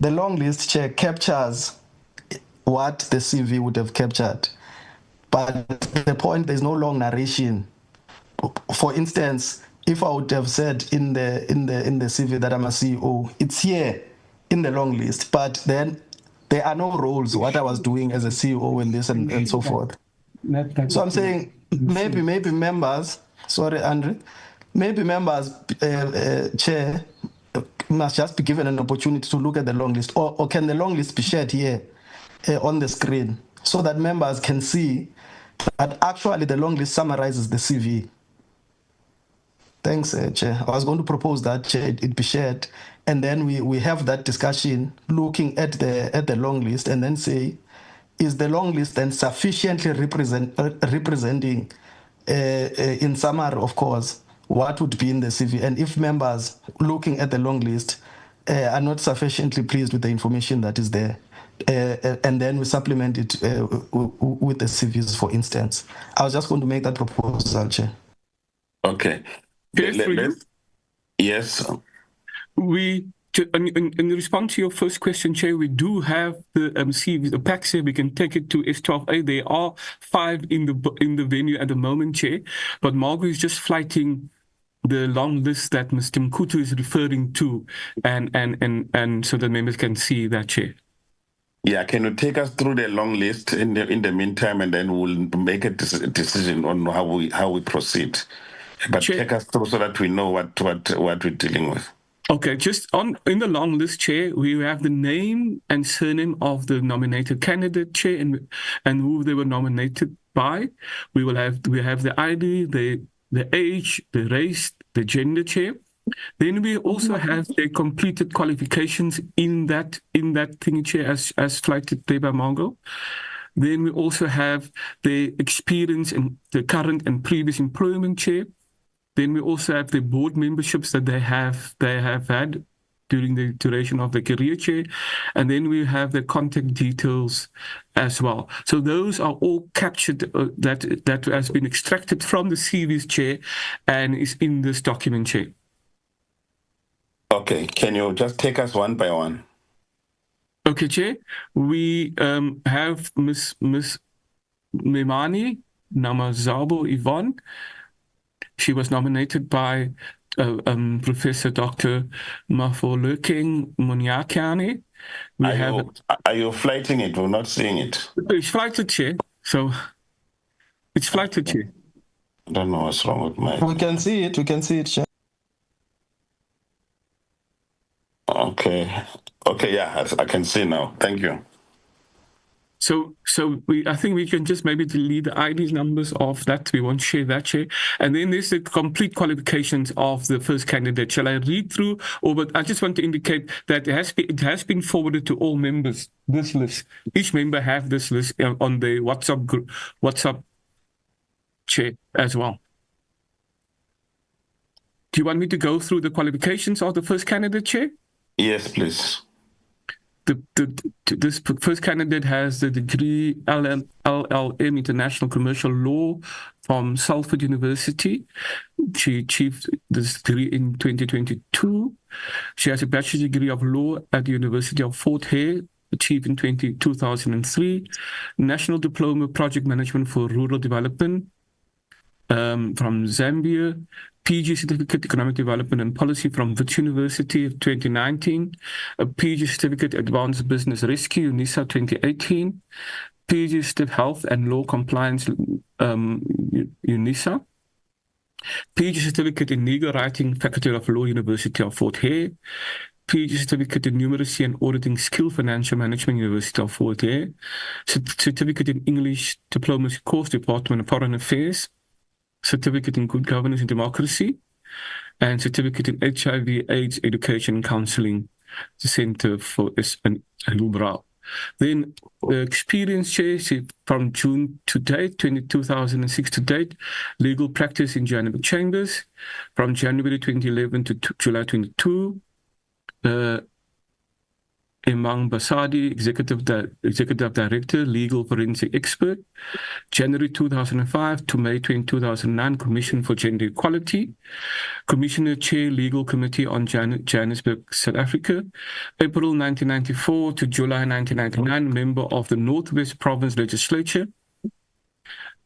Speaker 12: The long list, Chair, captures what the CV would have captured. But at the point, there's no long narration. For instance, if I would have said in the CV that I'm a CEO, it's here in the long list, but then there are no roles, what I was doing as a CEO and this and so forth. So I'm saying maybe members, sorry, Andre, maybe members, Chair, must just be given an opportunity to look at the long list, or can the long list be shared here on the screen so that members can see that actually the long list summarizes the CV. Thanks, Chair. I was going to propose that, Chair, it be shared, and then we have that discussion looking at the long list and then say, is the long list then sufficiently representing, in summary, of course, what would be in the CV? And if members looking at the long list are not sufficiently pleased with the information that is there, and then we supplement it with the CVs, for instance. I was just going to make that proposal, Chair.
Speaker 4: Okay. Yes.
Speaker 6: In response to your first question, Chair, we do have the CVs, the packs here. We can take it to S12A. There are 5 in the venue at the moment, Chair, but Margot is just flighting the long list that Mr. Mkutu is referring to, and so the members can see that, Chair.
Speaker 4: Yeah, can you take us through the long list in the meantime, and then we'll make a decision on how we proceed. But Chair, take us through so that we know what we're dealing with.
Speaker 6: Okay, just in the long list, Chair, we have the name and surname of the nominated candidate, Chair, and who they were nominated by. We have the ID, the age, the race, the gender, Chair. Then we also have the completed qualifications in that thing, Chair, as flagged there by Margot. Then we also have the experience in the current and previous employment, Chair. Then we also have the board memberships that they have had during the duration of the career, Chair. And then we have the contact details as well. So those are all captured, that has been extracted from the CVs, Chair, and is in this document, Chair.
Speaker 4: Okay, can you just take us one by one?
Speaker 6: Okay, Chair. We have Miss Memani Namazabo Yvonne. She was nominated by Professor Dr. Mafolokeng Munyakane.
Speaker 4: Are you flighting it? We're not seeing it.
Speaker 6: It's flighted, Chair. So it's flighted, Chair.
Speaker 4: I don't know what's wrong with my...
Speaker 12: We can see it, Chair.
Speaker 4: Okay, yeah, I can see now. Thank you.
Speaker 6: So I think we can just maybe delete the IDs numbers of that. We won't share that, Chair. And then there's the complete qualifications of the first candidate. Shall I read through? But I just want to indicate that it has been forwarded to all members, this list. Each member have this list on the WhatsApp group, Chair, as well. Do you want me to go through the qualifications of the first candidate, Chair?
Speaker 4: Yes, please.
Speaker 6: This first candidate has the degree LLM International Commercial Law from Salford University. She achieved this degree in 2022. She has a bachelor's degree of law at the University of Fort Hare, achieved in 2003. National Diploma Project Management for Rural Development from Zambia. PG Certificate Economic Development and Policy from Wits University of 2019, a PG Certificate Advanced Business Rescue, UNISA 2018, PG Certificate Health and Law Compliance, UNISA, PG Certificate in Legal Writing, Faculty of Law, University of Fort Hare, PG Certificate in Numeracy and Auditing Skill, Financial Management, University of Fort Hare, Certificate in English Diplomacy Course, Department of Foreign Affairs, Certificate in Good Governance and Democracy, and Certificate in HIV/AIDS Education and Counseling, the Center for Lubra. Then the experience, Chair, from June to date, 2006 to date, legal practice in Johannesburg Chambers, from January 2011 to July 22. Imang Basadi, Executive Director, Legal Forensic Expert, January 2005 to May 2009, Commission for Gender Equality, Commissioner Chair, Legal Committee on Johannesburg, South Africa, April 1994 to July 1999, member of the Northwest Province Legislature,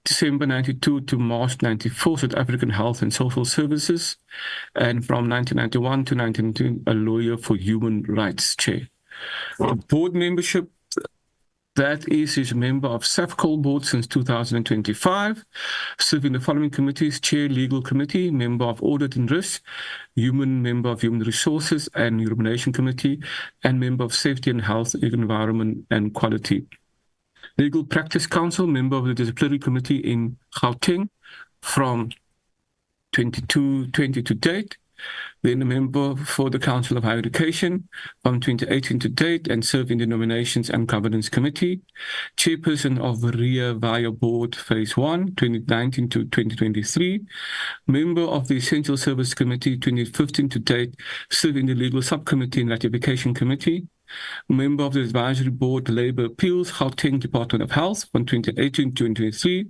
Speaker 6: December 92 to March 94, South African Health and Social Services, and from 1991 to 1992, a lawyer for human rights, Chair. The board membership, that is, he's a member of SAFCOL board since 2025, serving the following committees: Chair, Legal Committee, member of Audit and Risk, member of Human Resources and Nomination Committee, and member of Safety and Health, Environment and Quality. Legal Practice Council, member of the Disciplinary Committee in Gauteng from 2020 to date. Then a member for the Council of Higher Education from 2018 to date and served in the Nominations and Governance Committee. Chairperson of RIA via Board Phase 1, 2019 to 2023. Member of the Essential Service Committee 2015 to date, serving the Legal Subcommittee and Ratification Committee. Member of the Advisory Board Labour Appeals, Gauteng Department of Health from 2018 to 2023.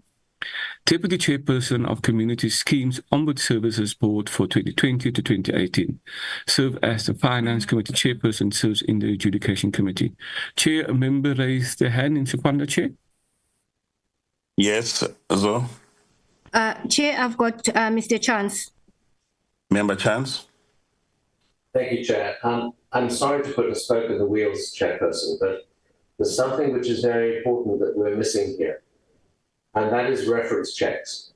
Speaker 6: Deputy Chairperson of Community Schemes Ombud Services Board for 2020 to 2018. Served as the Finance Committee Chairperson, serves in the Adjudication Committee. Chair, a member raised their hand in Secunda, Chair.
Speaker 4: Yes, Zo.
Speaker 8: Chair, I've got Mr. Chance.
Speaker 4: Member Chance.
Speaker 9: Thank you, Chair. I'm sorry to put a spoke in the wheels, Chairperson, but there's something which is very important that we're missing here, and that is reference checks.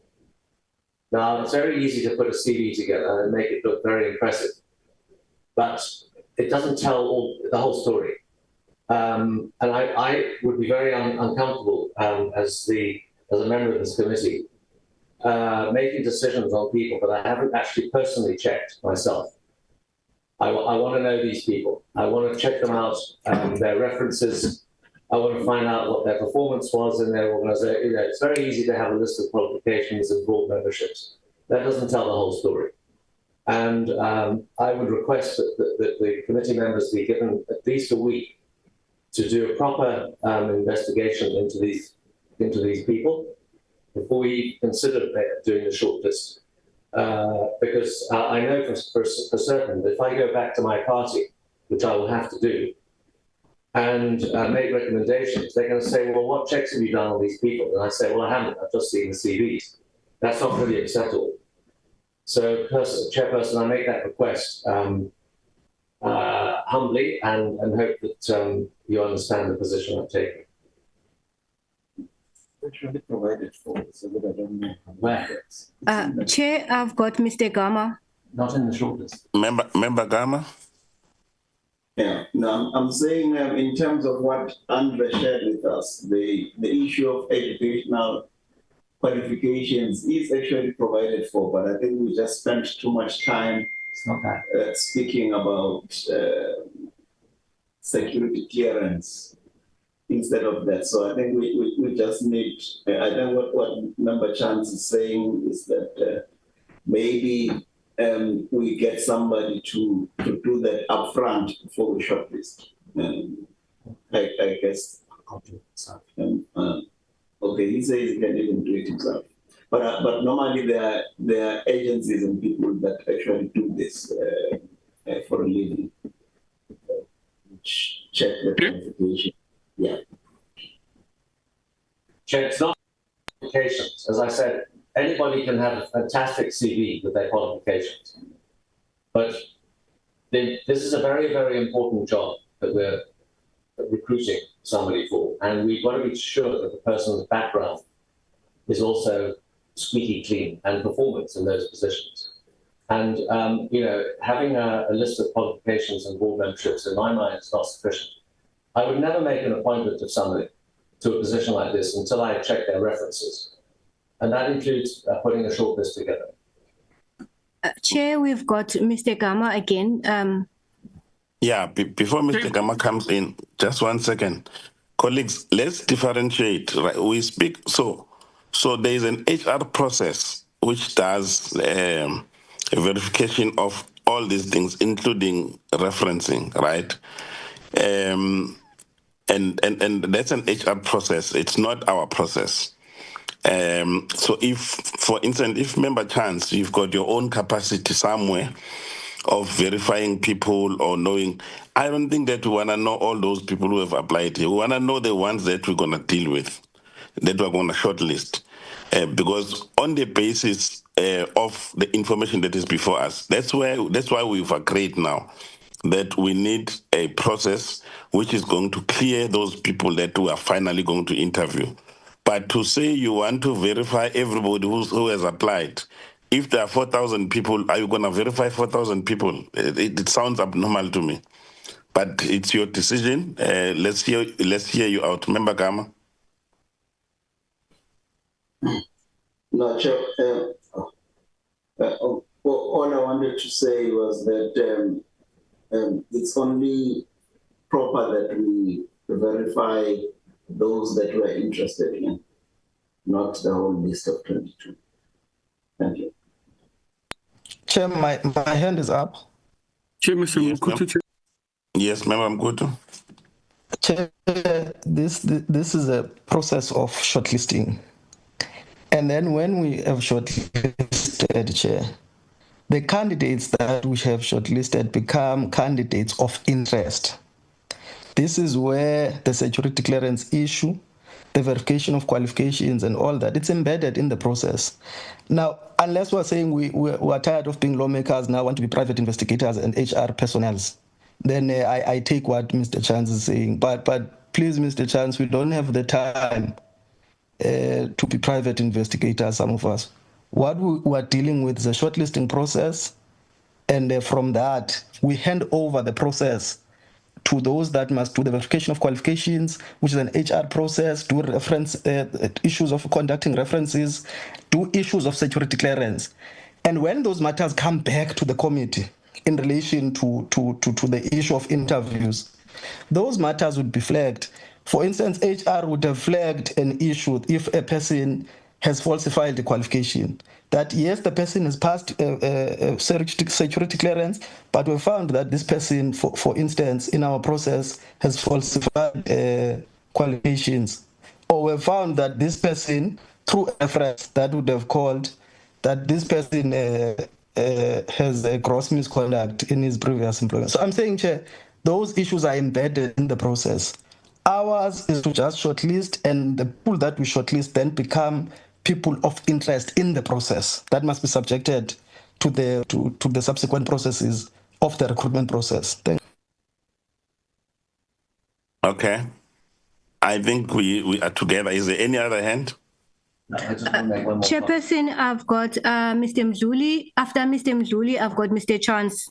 Speaker 9: Now, it's very easy to put a CV together and make it look very impressive, but it doesn't tell the whole story. And I would be very uncomfortable as a member of this committee making decisions on people that I haven't actually personally checked myself. I want to know these people. I want to check them out, their references. I want to find out what their performance was in their organization. You know, it's very easy to have a list of qualifications and board memberships. That doesn't tell the whole story. And I would request that the committee members be given at least a week to do a proper investigation into these people before we consider doing a shortlist. Because I know for certain that if I go back to my party, which I will have to do, and make recommendations, they're going to say, well, what checks have you done on these people? And I say, well, I haven't. I've just seen the CVs. That's not really acceptable. So, Chairperson, I make that request humbly and hope that you understand the position I'm taking.
Speaker 14: Provided for, so that I don't know where.
Speaker 8: Chair, I've got Mr. Gama.
Speaker 9: Not in the shortlist.
Speaker 4: Member Gama.
Speaker 14: Yeah, no, I'm saying in terms of what Andre shared with us, the issue of educational qualifications is actually provided for, but I think we just spent too much time speaking about security clearance instead of that. So I think we just need, I think what Member Chance is saying is that maybe we get somebody to do that upfront before we shortlist. I guess. Okay, he says he can even do it himself. But normally there are agencies and people that actually do this for a living. Check the qualification. Yeah.
Speaker 9: Chair, it's not qualifications. As I said, anybody can have a fantastic CV with their qualifications. But this is a very, very important job that we're recruiting somebody for. And we've got to be sure that the person's background is also squeaky clean and performance in those positions. And, you know, having a list of qualifications and board memberships, in my mind, is not sufficient. I would never make an appointment of somebody to a position like this until I check their references. And that includes putting a shortlist together.
Speaker 8: Chair, we've got Mr. Gama again.
Speaker 4: Yeah, before Mr. Gama comes in, just 1 second. Colleagues, let's differentiate. Right? We speak, so there is an HR process which does a verification of all these things, including referencing, right? And that's an HR process. It's not our process. So if, for instance, if Member Chance, you've got your own capacity somewhere of verifying people or knowing, I don't think that we want to know all those people who have applied here. We want to know the ones that we're going to deal with, that we're going to shortlist. because on the basis of the information that is before us, that's why we've agreed now that we need a process which is going to clear those people that we are finally going to interview. But to say you want to verify everybody who has applied, if there are 4,000 people, are you going to verify 4,000 people? It sounds abnormal to me. But it's your decision. Let's hear you out. Member Gama.
Speaker 14: No, Chair, all I wanted to say was that it's only proper that we verify those that we're interested in, not the whole list of 22. Thank you.
Speaker 12: Chair, my hand is up.
Speaker 6: Chair, Mr. Mkutu.
Speaker 4: Yes, Member Mkutu.
Speaker 12: Chair, this is a process of shortlisting. And then when we have shortlisted, Chair, the candidates that we have shortlisted become candidates of interest. This is where the security clearance issue, the verification of qualifications and all that, it's embedded in the process. Now, unless we're saying we're tired of being lawmakers, now want to be private investigators and HR personnel, then I take what Mr. Chance is saying. But please, Mr. Chance, we don't have the time to be private investigators, some of us. What we are dealing with is a shortlisting process, and from that, we hand over the process to those that must do the verification of qualifications, which is an HR process, do reference issues of conducting references, do issues of security clearance. And when those matters come back to the committee in relation to the issue of interviews, those matters would be flagged. For instance, HR would have flagged an issue if a person has falsified the qualification. That yes, the person has passed security clearance, but we found that this person, for instance, in our process, has falsified qualifications. Or we found that this person, through reference, that would have called that this person has a gross misconduct in his previous employment. So I'm saying, Chair, those issues are embedded in the process. Ours is to just shortlist, and the people that we shortlist then become people of interest in the process that must be subjected to the subsequent processes of the recruitment process. Thank you.
Speaker 4: Okay. I think we are together. Is there any other hand?
Speaker 8: Chairperson, I've got Mr. Mzuli. After Mr. Mzuli, I've got Mr. Chance.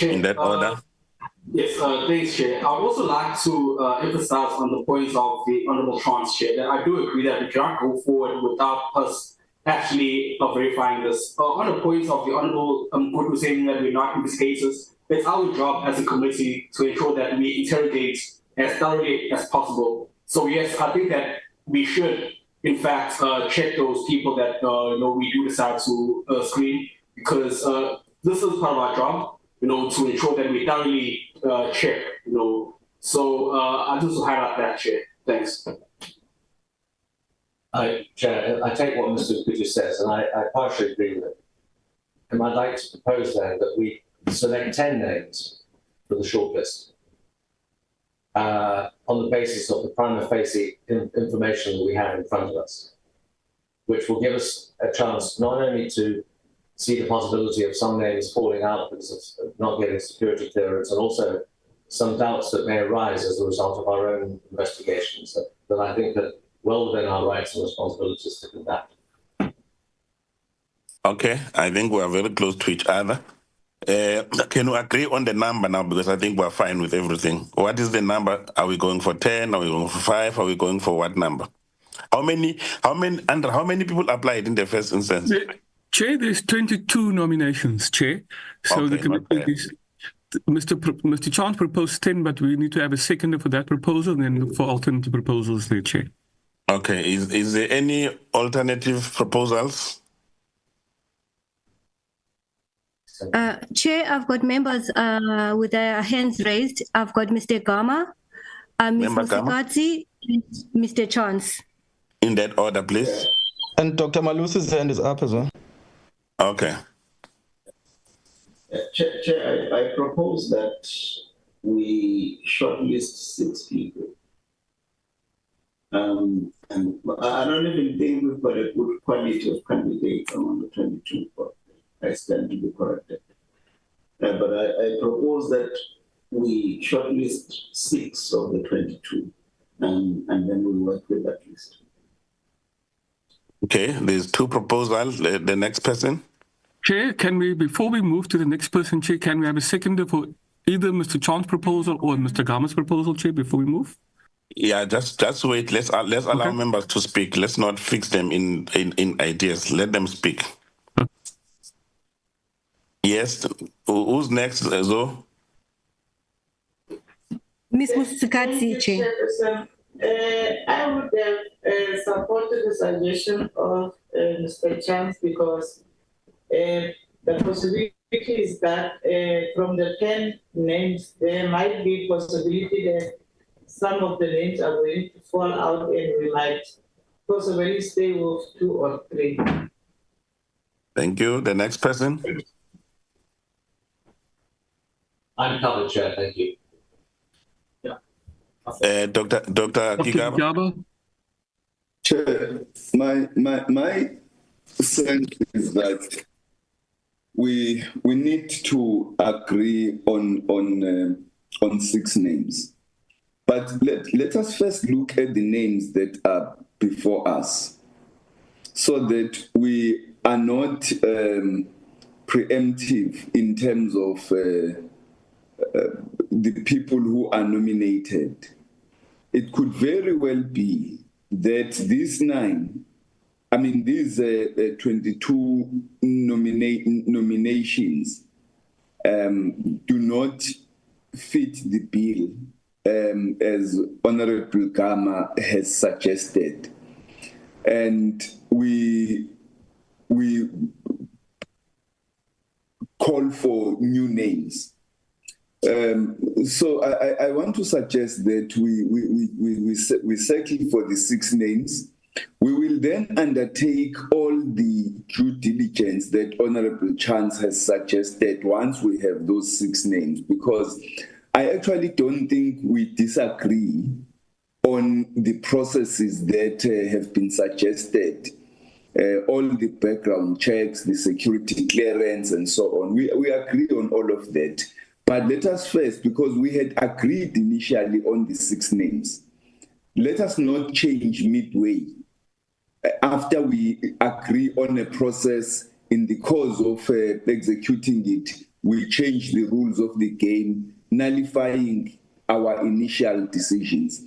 Speaker 4: In that order?
Speaker 2: Yes, thanks, Chair. I would also like to emphasize on the points of the Honourable Chance, Chair, that I do agree that we cannot go forward without us actually verifying this. On the points of the Honourable Mkutu saying that we're not investigators, it's our job as a committee to ensure that we interrogate as thoroughly as possible. So yes, I think that we should, in fact, check those people that we do decide to screen, because this is part of our job, to ensure that we thoroughly check, So I'll just highlight that, Chair. Thanks.
Speaker 9: Chair, I take what Mr. Mkutu says, and I partially agree with it. And I'd like to propose then that we select 10 names for the shortlist on the basis of the prima facie information that we have in front of us, which will give us a chance not only to see the possibility of some names falling out because of not getting security clearance, and also some doubts that may arise as a result of our own investigations that I think that well within our rights and responsibilities to conduct.
Speaker 4: Okay, I think we are very close to each other. Can we agree on the number now? Because I think we're fine with everything. What is the number? Are we going for 10? Are we going for 5? Are we going for what number? How many people applied in the first instance?
Speaker 6: Chair, there's 22 nominations, Chair. So
Speaker 4: okay,
Speaker 6: the committee is, Mr. Chance proposed 10, but we need to have a seconder for that proposal and then look for alternative proposals there, Chair.
Speaker 4: Okay, is there any alternative proposals?
Speaker 8: Chair, I've got members with their hands raised. I've got Mr. Gama, Ms. Musikadzi, and Mr. Chance.
Speaker 4: In that order, please.
Speaker 12: And Dr. Malusi's hand is up as well.
Speaker 4: Okay.
Speaker 14: Chair, I propose that we shortlist 6 people. And I don't even think we've got a good quality of candidates among the 22, but I stand to be corrected. But I propose that we shortlist 6 of the 22, and then we'll work with that list.
Speaker 4: Okay, there's 2 proposals. The next person.
Speaker 6: Chair, can we, before we move to the next person, Chair, can we have a seconder for either Mr. Chan's proposal or Mr. Gama's proposal, Chair, before we move?
Speaker 4: Yeah, just wait. Let's allow members to speak. Let's not fix them in ideas. Let them speak. Yes. Who's next, Zo?
Speaker 16: Ms. Mustukatsi, Chair.
Speaker 13: I would have supported the suggestion of Mr. Chance because the possibility is that from the 10 names, there might be possibility that some of the names are going to fall out and we might possibly stay with 2 or 3.
Speaker 4: Thank you. The next person.
Speaker 9: I'm covered, Chair. Thank you.
Speaker 4: Dr. Gigaba.
Speaker 3: Chair, my sense is that we need to agree on 6 names. But let us first look at the names that are before us so that we are not preemptive in terms of the people who are nominated. It could very well be that these 22 nominations do not fit the bill as Honorable Gama has suggested. And we call for new names. So I want to suggest that we settle for the 6 names. We will then undertake all the due diligence that Honorable Chance has suggested once we have those 6 names, because I actually don't think we disagree on the processes that have been suggested, all the background checks, the security clearance, and so on. We agree on all of that. But let us first, because we had agreed initially on the 6 names, let us not change midway. After we agree on a process, in the course of executing it, we change the rules of the game, nullifying our initial decisions.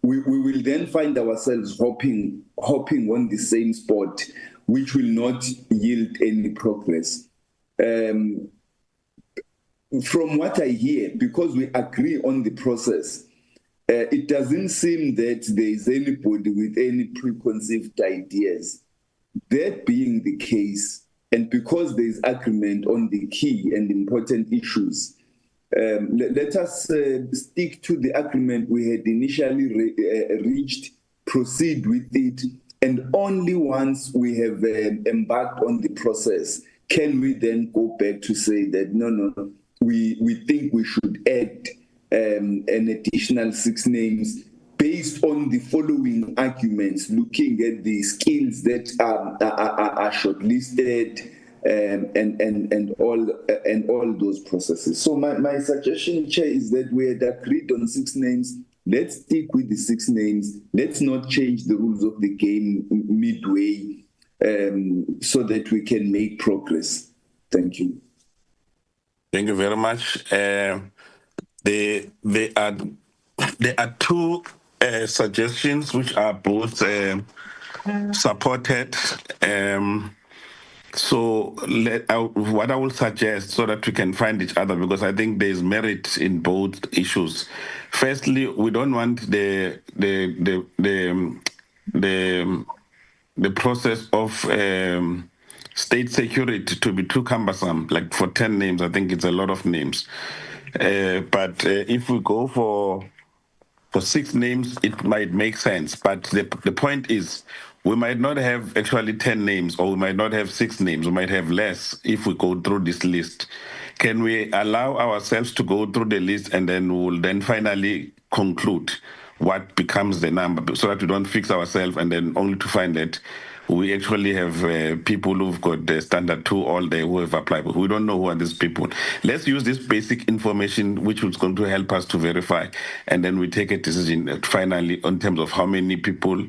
Speaker 3: We will then find ourselves hopping on the same spot, which will not yield any progress. From what I hear, because we agree on the process, it doesn't seem that there is anybody with any preconceived ideas. That being the case, and because there is agreement on the key and important issues, let us stick to the agreement we had initially reached, proceed with it, and only once we have embarked on the process can we then go back to say that no, we think we should add an additional 6 names based on the following arguments, looking at the skills that are shortlisted and all those processes. So my suggestion, Chair, is that we had agreed on 6 names. Let's stick with the 6 names. Let's not change the rules of the game midway so that we can make progress. Thank you.
Speaker 4: Thank you very much. There are 2 suggestions which are both supported. So what I will suggest, so that we can find each other, because I think there is merit in both issues. Firstly, we don't want the process of state security to be too cumbersome. Like for 10 names, I think it's a lot of names. But if we go for 6 names, it might make sense. But the point is, we might not have actually 10 names, or we might not have 6 names. We might have less if we go through this list. Can we allow ourselves to go through the list and then we'll then finally conclude what becomes the number, so that we don't fix ourselves and then only to find that we actually have people who've got the standard 2 all day who have applied, but we don't know who are these people. Let's use this basic information, which is going to help us to verify, and then we take a decision finally in terms of how many people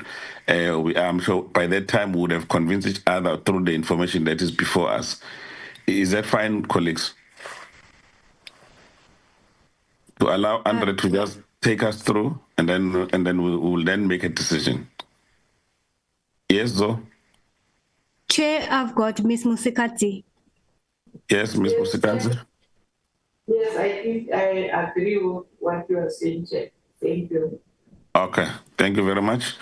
Speaker 4: we are. I'm sure by that time we would have convinced each other through the information that is before us. Is that fine, colleagues? To allow Andre to just take us through, and then we will then make a decision. Yes, though.
Speaker 16: Chair, I've got Ms. Musikati.
Speaker 4: Yes, Ms. Musikati.
Speaker 13: Yes, I think I agree with what you are saying, Chair. Thank you.
Speaker 4: Okay, thank you very much.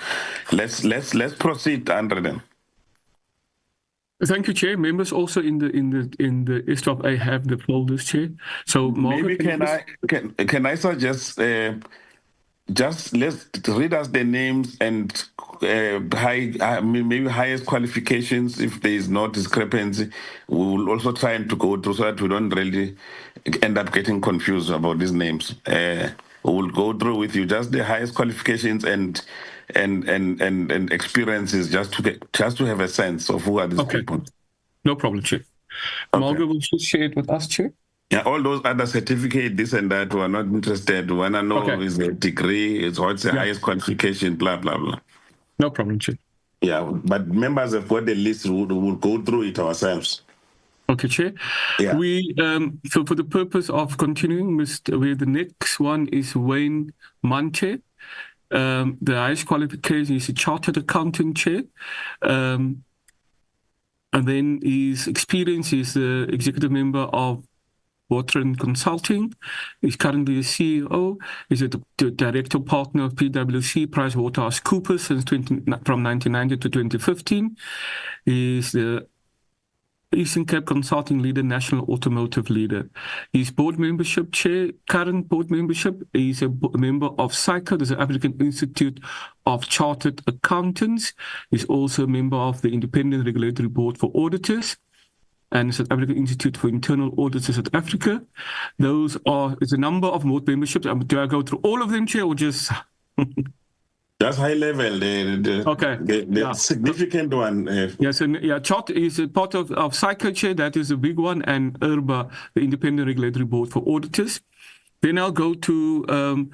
Speaker 4: Let's proceed, Andre, then.
Speaker 6: Thank you, Chair. Members also in the S12 A have the folders, Chair. So Margaret,
Speaker 4: maybe can I suggest just let's read us the names and maybe highest qualifications. If there is no discrepancy, we will also try to go through so that we don't really end up getting confused about these names. We will go through with you just the highest qualifications and experiences, just to have a sense of who are these people.
Speaker 6: No problem, Chair. Okay. Margaret will just share it with us, Chair.
Speaker 4: Yeah, all those other certificates, this and that, we are not interested. We want to know is a degree, is what's the highest qualification, blah, blah, blah.
Speaker 6: No problem, Chair.
Speaker 4: Yeah, but members have got the list, we'll go through it ourselves.
Speaker 6: Okay, Chair.
Speaker 4: Yeah.
Speaker 6: We, so for the purpose of continuing, the next one is Wayne Manche. The highest qualification is a chartered accountant, Chair. And then his experience is the executive member of Water and Consulting. He's currently the CEO. He's the director partner of PwC, PricewaterhouseCoopers, from 1990 to 2015. He's the Eastern Cape Consulting Leader, National Automotive Leader. His board membership, Chair, current board membership, he's a member of SAICA, the South African Institute of Chartered Accountants. He's also a member of the Independent Regulatory Board for Auditors and the South African Institute for Internal Audits in South Africa. There's a number of board memberships. Do I go through all of them, Chair, or just...
Speaker 4: That's high level. The significant one.
Speaker 6: Yes, and Chart is a part of SAICA, Chair. That is a big one, and IRBA, the Independent Regulatory Board for Auditors. Then I'll go to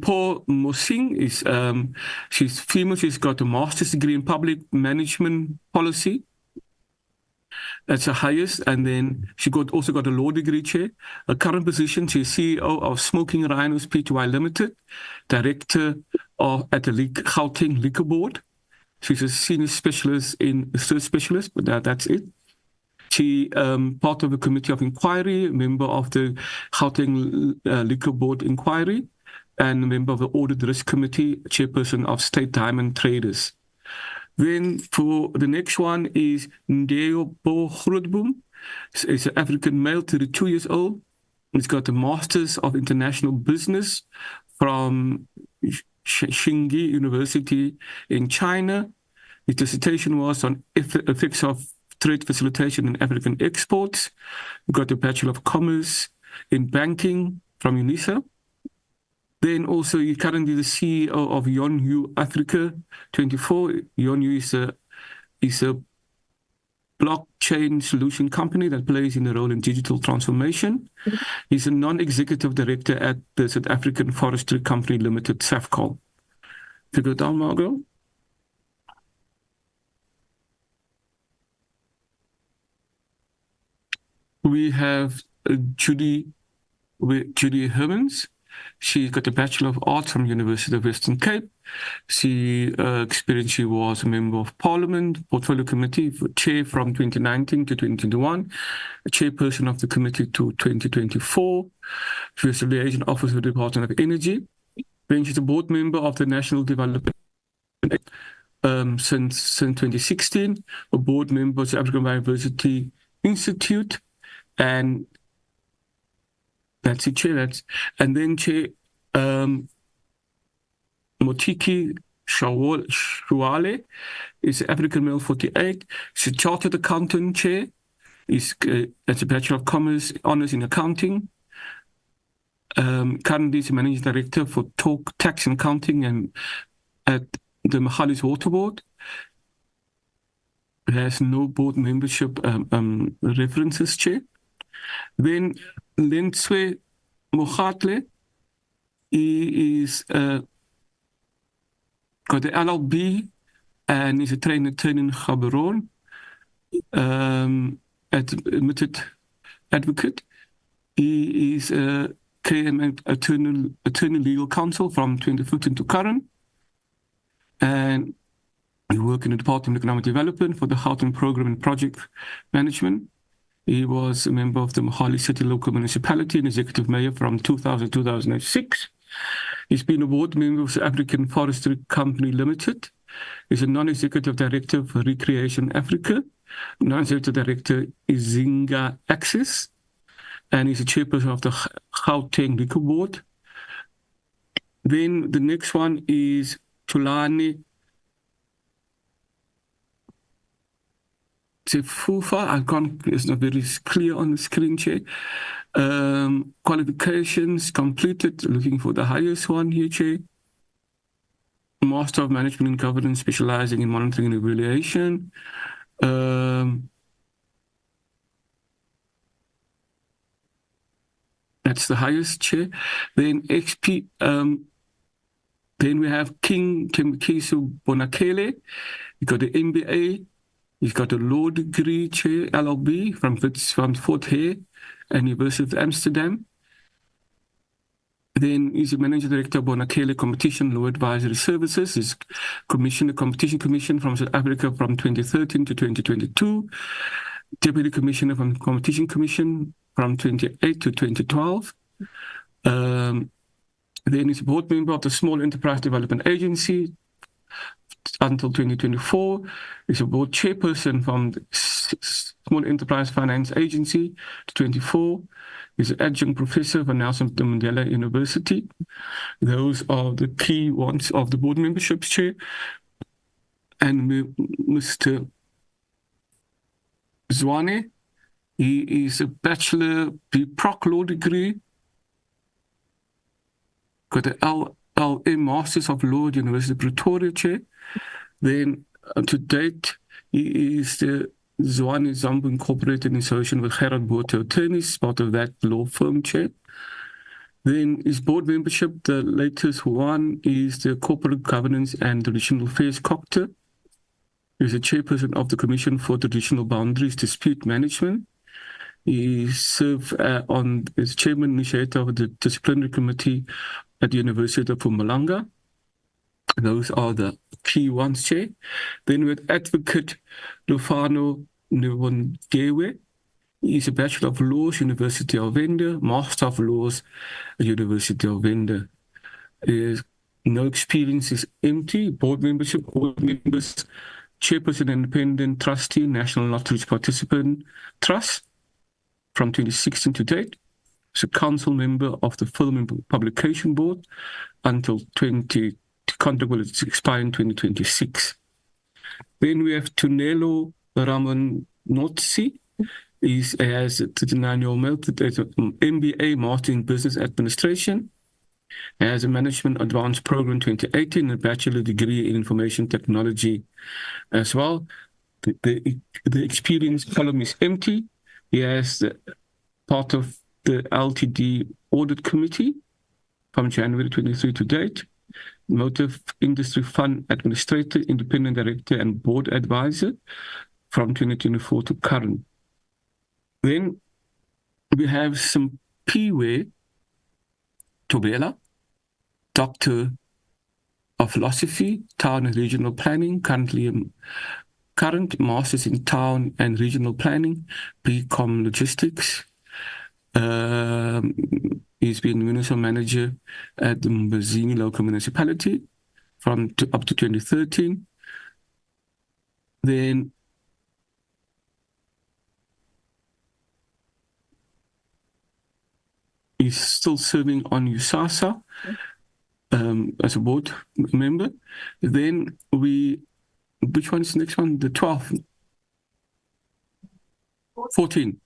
Speaker 6: Paul Mosing. She's female. She's got a master's degree in public management policy. That's the highest. And then she also got a law degree, Chair. Her current position, she's CEO of Smoking Rhinos Pty Limited, director at the Gauteng Liquor Board. She's a senior specialist in research specialist, but that's it. She part of the committee of inquiry, member of the Gauteng Liquor Board inquiry, and a member of the Audit Risk Committee, chairperson of State Diamond Traders. Then for the next one is Ndeo Bo Grootboom. He's an African male, 32 years old. He's got a Master's of International Business from Tsinghua University in China. His dissertation was on effects of trade facilitation in African exports. He got a Bachelor of Commerce in Banking from UNISA. Then also he's currently the CEO of Yonhu Africa 24. Yonhu is a blockchain solution company that plays in a role in digital transformation. He's a non-executive director at the South African Forestry Company Limited, SAFCOL. If you go down, Margot. We have Judy Hermans. She got a Bachelor of Arts from University of Western Cape. She was a Member of Parliament, Portfolio Committee, Chair from 2019 to 2021, a Chairperson of the Committee to 2024. She was a Liaison Officer with the Department of Energy. Then she's a Board Member of the National Development since 2016, a Board Member of the African Biodiversity Institute, and that's it, Chair. And then Chair Motiki Shawale is African male, 48. She's a chartered accountant, Chair. That's a Bachelor of Commerce, Honours in Accounting. Currently is Managing Director for Talk Tax and Accounting and at the Magalies Water Board. Has no board membership references, Chair. Then Lenswe Mogatle, he is got the LLB and is a trained attorney in Gaborone, admitted advocate. He is a KM attorney legal counsel from 2015 to current, and he worked in the Department of Economic Development for the Housing Program and Project Management. He was a member of the Mahali City Local Municipality and Executive Mayor from 2000 to 2006. He's been a board member of the African Forestry Company Limited. He's a non-executive director for Recreation Africa. Non-executive director is Zinga Access. And he's a chairperson of the Gauteng Liquor Board. Then the next one is Tulani Fufa. It's not very clear on the screen, Chair. Qualifications completed, looking for the highest one here, Chair. Master of Management and Governance, specializing in monitoring and evaluation. That's the highest, Chair. Then XP, then we have King Temkisu Bonakele. He got the MBA. He's got a law degree, Chair, LLB from Fort Hare and University of Amsterdam. Then he's a Managing Director of Bonakele Competition Law Advisory Services. He's commissioned the Competition Commission from South Africa from 2013 to 2022. Deputy Commissioner from the Competition Commission from 2008 to 2012. Then he's a board member of the Small Enterprise Development Agency until 2024. He's a board chairperson from the Small Enterprise Finance Agency to 24. He's an adjunct professor for Nelson Mandela University. Those are the key ones of the board memberships, Chair. And Mr. Zwane, he is a Bachelor B.Proc law degree, got the LLM Masters of Law at University of Pretoria, Chair. Then to date, he is the Zwane Zambo Incorporated in association with Gerard Botha Attorneys, part of that law firm, Chair. Then his board membership, the latest one is the Corporate Governance and Traditional Affairs COCTA. He's a chairperson of the Commission for Traditional Boundaries Dispute Management. He served as chairman initiator of the disciplinary committee at the University of Mpumalanga. Those are the key ones, Chair. Then with Advocate Lufano Nwongewe. He's a Bachelor of Laws, University of Venda, Master of Laws, University of Venda. No experience is empty. Board membership, board members, Chairperson Independent Trustee, National Lotteries Participant Trust from 2016 to date. He's a council member of the Film and Publication Board until contract will expire in 2026. Then we have Tunelo Ramanotsi. He has a 39-year-old MBA, Master in Business Administration. He has a Management Advanced Program 2018 and a Bachelor Degree in Information Technology as well. The experience column is empty. He has part of the LTD Audit Committee from January 23 to date. Motive Industry Fund Administrator, Independent Director and Board Advisor from 2024 to current. Then we have some Piwe Tobela, Doctor of Philosophy, Town and Regional Planning, current Masters in Town and Regional Planning, BCom Logistics. He's been municipal manager at the Mbazini local municipality up to 2013. Then he's still serving on USASA as a board member. Then which one is the next one? The 12th. 14.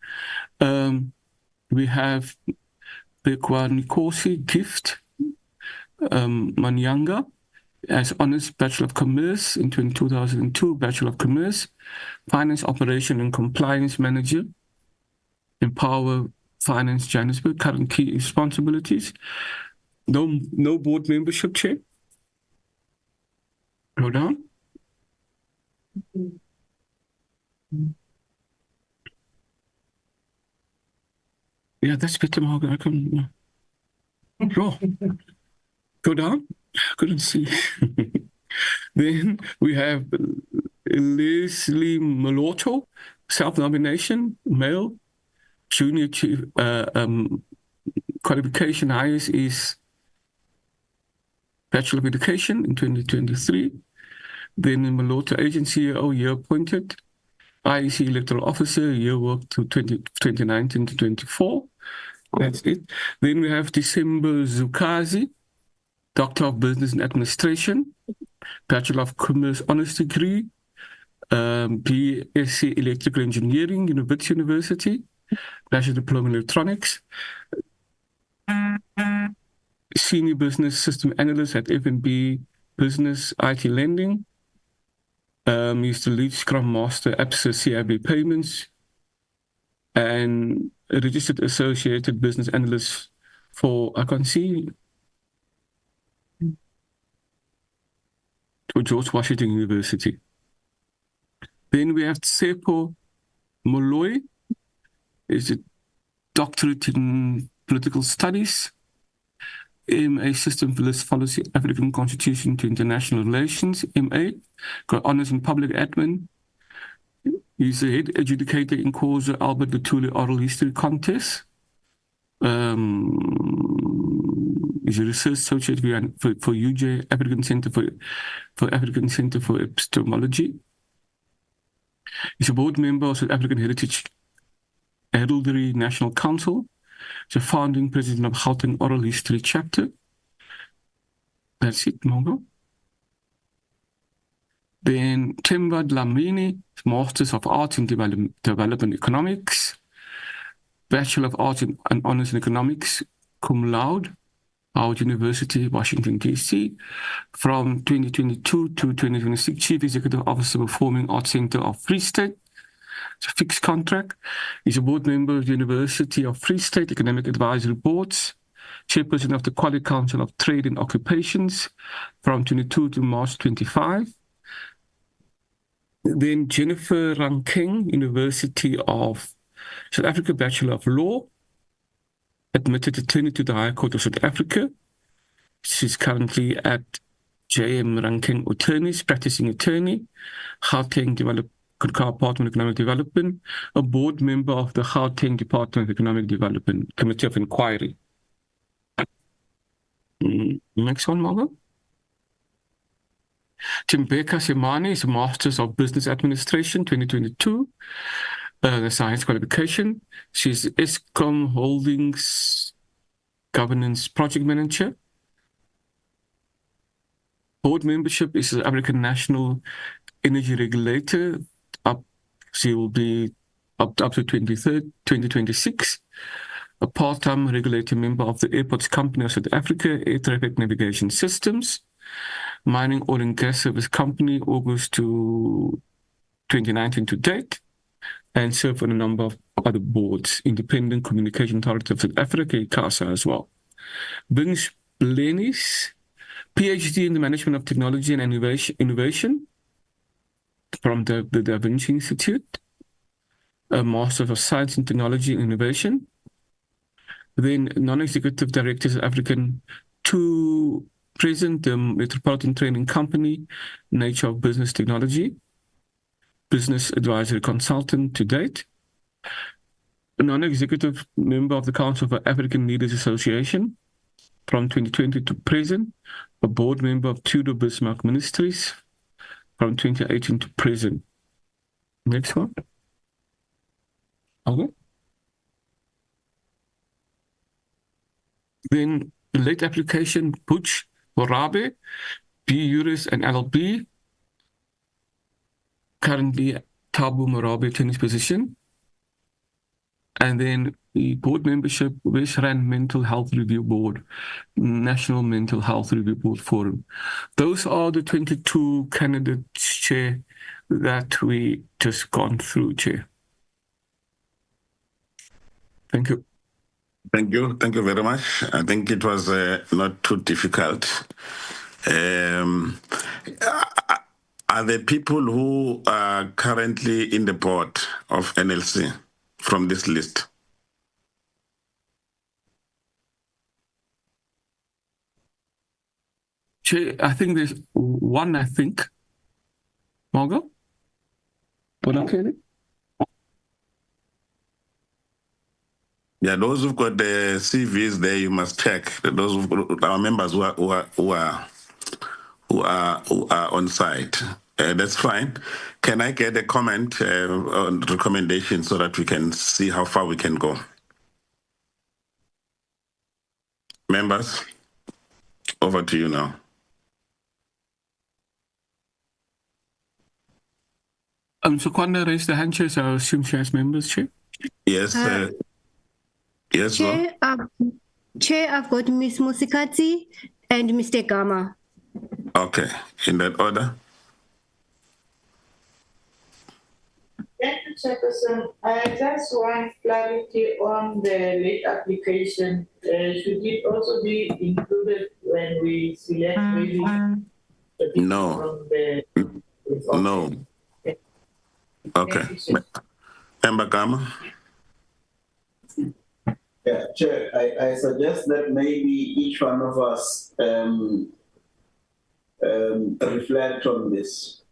Speaker 6: We have Bekwa Nkosi Gift Manyanga as Honours Bachelor of Commerce in 2002, Bachelor of Commerce, Finance Operation and Compliance Manager, Empower Finance Johannesburg, current key responsibilities. No board membership, Chair. Go down. Yeah, that's better, Morgan. I can draw. Go down. Couldn't see. Then we have Leslie Maloto, self-nomination, male, junior chief, qualification highest is Bachelor of Education in 2023. Then in Maloto Agency, year appointed. IEC Electoral Officer, year work to 2019 to 24. That's it. Then we have December Zukazi, Doctor of Business and Administration, Bachelor of Commerce Honours Degree, BSc Electrical Engineering, Wits University, Bachelor Diploma in Electronics, Senior Business System Analyst at FNB Business IT Lending, used to lead Scrum Master APSA CIB Payments, and a Registered Associated Business Analyst for, I can see, to George Washington University. Then we have Tsepo Moloi, is a doctorate in political studies, MA System Policy, African Constitution to International Relations, MA, got honors in public admin. He's the head adjudicator in Khoza Albert Lutuli Oral History Contest. He's a research associate for UJ, African Center for African Center for Epistemology. He's a board member of South African Heritage Heraldry National Council. He's a founding president of Gauteng Oral History Chapter. That's it, Mongo. Then Themba Dlamini, Masters of Arts in Development Economics, Bachelor of Arts and Honors in Economics, cum laude, Howard University, Washington, D.C. From 2022 to 2026, Chief Executive Officer, Performing Arts Center of Free State. It's a fixed contract. He's a board member of the University of Free State Economic Advisory Boards, Chairperson of the Quality Council of Trade and Occupations from 22 to March 25. Then Jennifer Rankeng, University of South Africa, Bachelor of Law, admitted attorney to the High Court of South Africa. She's currently at J.M. Rankeng Attorneys, practicing attorney, Gauteng Department of Economic Development, a board member of the Gauteng Department of Economic Development Committee of Inquiry. Next one, Margo. Timbeka Semani is a Masters of Business Administration, 2022, the science qualification. She's ESCOM Holdings Governance Project Manager. Board membership is the African National Energy Regulator. She will be up to 2026. A part-time regulator member of the Airports Company of South Africa, Air Traffic Navigation Systems, Mining Oil and Gas Service Company, August to 2019 to date, and served on a number of other boards, Independent Communication Authority of South Africa, ICASA as well. Bings Blenis, PhD in the Management of Technology and Innovation from the Da Vinci Institute, a Master of Science in Technology and Innovation. Then non-executive directors of African to present the Metropolitan Training Company, Nature of Business Technology, Business Advisory Consultant to date, a non-executive member of the Council for African Leaders Association from 2020 to present, a board member of Tudor Bismarck Ministries from 2018 to present. Next one. Okay. Then late application, Butch Morabe, B. Juris and LLB. Currently, Tabu Morabe tennis position. And then the board membership, West Rand Mental Health Review Board, National Mental Health Review Board Forum. Those are the 22 candidates, Chair, that we just gone through, Chair. Thank you.
Speaker 4: Thank you. Thank you very much. I think it was not too difficult. Are there people who are currently in the board of NLC from this list?
Speaker 6: Chair, I think there's one, I think. Margot? Okay.
Speaker 4: Yeah, those who've got the CVs there, you must check. Those who've got our members who are on site. That's fine. Can I get a comment on recommendation so that we can see how far we can go? Members, over to you now.
Speaker 6: So Kwanda raised the hand, Chair, so I assume she has members, Chair?
Speaker 4: Yes. Yes,
Speaker 16: Chair, Chair, I've got Ms. Musikati and Mr. Gama.
Speaker 4: Okay, in that order.
Speaker 13: Thank you, Chairperson. I just want clarity on the late application. Should it also be included when we select really the people
Speaker 4: No.
Speaker 13: from the
Speaker 4: No. Okay. Member Gama?
Speaker 14: Yeah, Chair, I suggest that maybe each one of us reflect on this,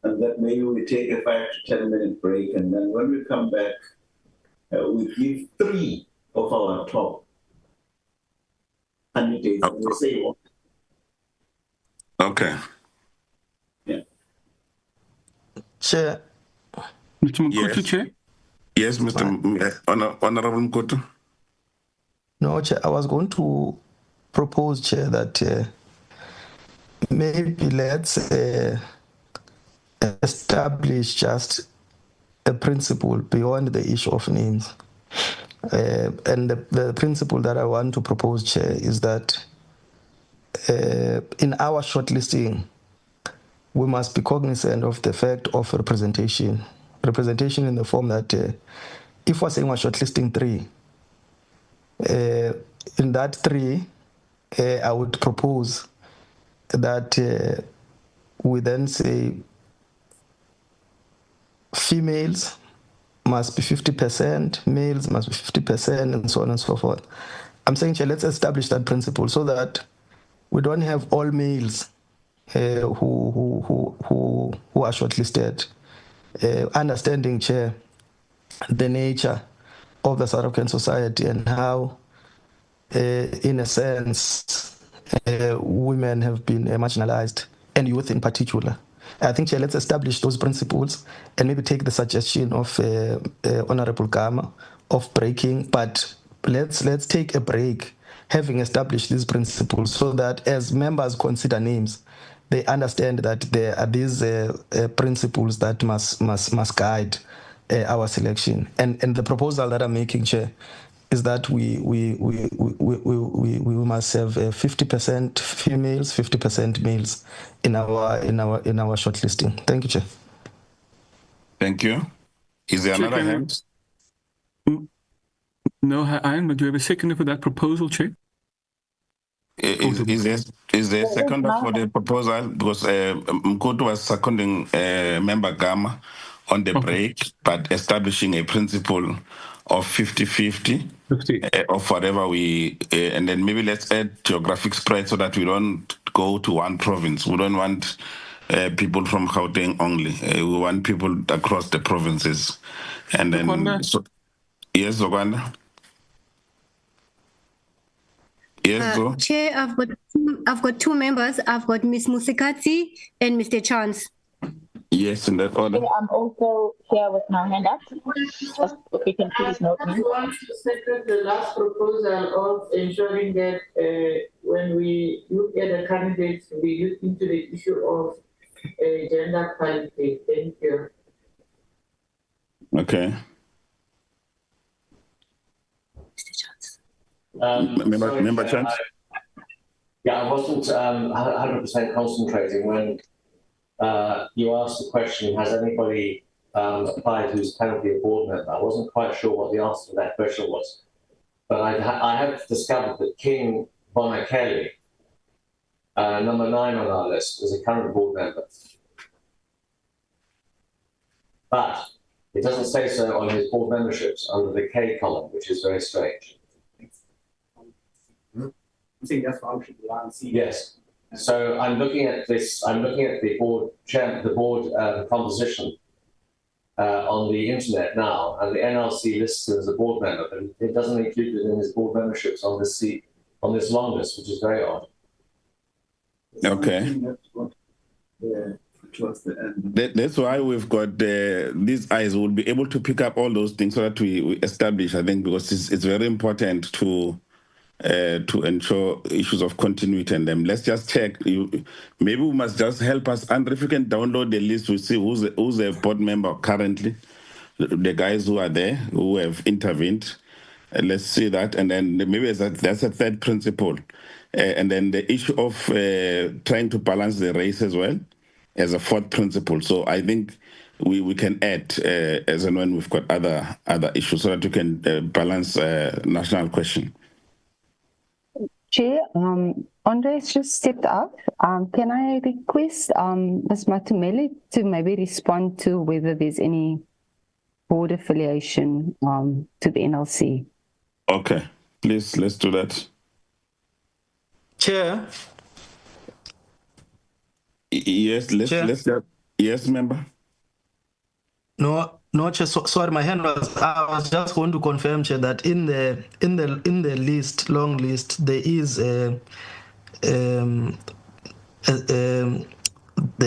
Speaker 14: and that maybe we take a 5 to 10 minute break, and then when we come back, we give 3 of our top candidates, and we say what.
Speaker 4: Okay.
Speaker 14: Yeah.
Speaker 12: Chair.
Speaker 6: Mr. Mkutu, Chair?
Speaker 4: Yes, Mr. Honorable Mkutu.
Speaker 12: No, Chair, I was going to propose, Chair, that maybe let's establish just a principle beyond the issue of names. And the principle that I want to propose, Chair, is that in our shortlisting, we must be cognizant of the fact of representation. Representation in the form that if we're saying we're shortlisting 3, in that 3, I would propose that we then say females must be 50%, males must be 50%, and so on and so forth. I'm saying, Chair, let's establish that principle so that we don't have all males who are shortlisted. Understanding, Chair, the nature of the South African society and how, in a sense, women have been marginalized, and youth in particular. I think, Chair, let's establish those principles and maybe take the suggestion of Honorable Gama of breaking, but let's take a break, having established these principles, so that as members consider names, they understand that there are these principles that must guide our selection. And the proposal that I'm making, Chair, is that we must have 50% females, 50% males in our shortlisting. Thank you, Chair.
Speaker 4: Thank you. Is there another hand?
Speaker 6: No, but do you have a seconder for that proposal, Chair?
Speaker 4: Is there a seconder for the proposal? Because Mkutu was seconding Member Gama on the break, but establishing a principle of 50-50 of whatever we, and then maybe let's add geographic spread so that we don't go to one province. We don't want people from Gauteng only. We want people across the provinces. And then, so, yes, Zoganda? Yes,
Speaker 16: Chair, I've got 2 members. I've got Ms. Musikati and Mr. Chance.
Speaker 4: Yes, in that order.
Speaker 15: I'm also here with my hand up. Just if you can please note me.
Speaker 13: I want to second the last proposal of ensuring that when we look at the candidates, we look into the issue of gender equality. Thank you.
Speaker 4: Okay. Member Chance?
Speaker 9: I wasn't 100% concentrating when you asked the question, has anybody applied who's currently a board member? I wasn't quite sure what the answer to that question was. But I have discovered that King Bonakele, number 9 on our list, is a current board member. But it doesn't say so on his board memberships under the K column, which is very strange.
Speaker 2: I think that's function one C.
Speaker 9: Yes. So I'm looking at this. I'm looking at the board composition on the internet now, and the NLC lists him as a board member, but it doesn't include it in his board memberships on this long list, which is very odd.
Speaker 4: Okay. That's why we've got these eyes. Will be able to pick up all those things so that we establish. I think because it's very important to ensure issues of continuity and them. Let's just check. Maybe we must just help us, Andre, if you can download the list, we see who's a board member currently, the guys who are there, who have intervened. Let's see that, and then maybe that's a third principle. And then the issue of trying to balance the race as well as a fourth principle. So I think we can add as and when we've got other issues so that you can balance national question.
Speaker 17: Chair, Andre's just stepped up. Can I request Ms. Matumele to maybe respond to whether there's any board affiliation to the NLC?
Speaker 4: Okay, please, let's do that.
Speaker 12: Chair?
Speaker 4: Yes, let's yes, member.
Speaker 12: No, Chair. Sorry, my hand was. I was just going to confirm, Chair, that in the list, long list, there is the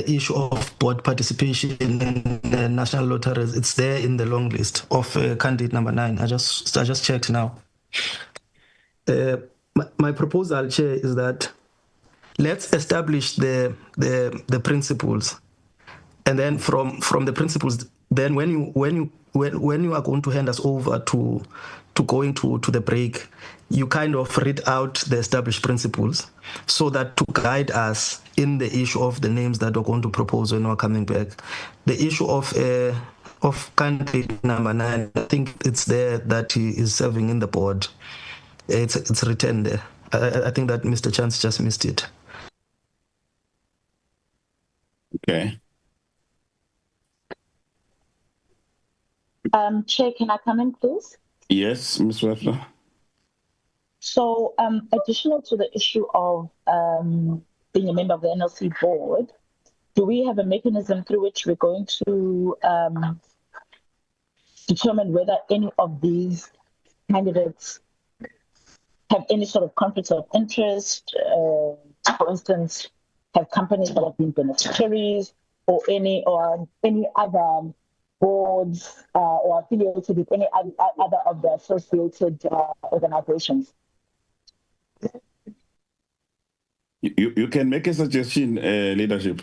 Speaker 12: issue of board participation in the national lotteries. It's there in the long list of candidate number 9. I just checked now. My proposal, Chair, is that let's establish the principles, and then from the principles, then when you are going to hand us over to going to the break, you kind of read out the established principles so that to guide us in the issue of the names that we're going to propose when we're coming back. The issue of candidate number 9, I think it's there that he is serving in the board. It's written there. I think that Mr. Chance just missed it.
Speaker 4: Okay.
Speaker 15: Chair, can I come in, please?
Speaker 4: Yes, Ms. Weffler.
Speaker 15: So, additional to the issue of being a member of the NLC board, do we have a mechanism through which we're going to determine whether any of these candidates have any sort of conflicts of interest? For instance, have companies that have been beneficiaries, or any other boards or affiliated with any other of the associated organizations?
Speaker 4: You can make a suggestion, leadership.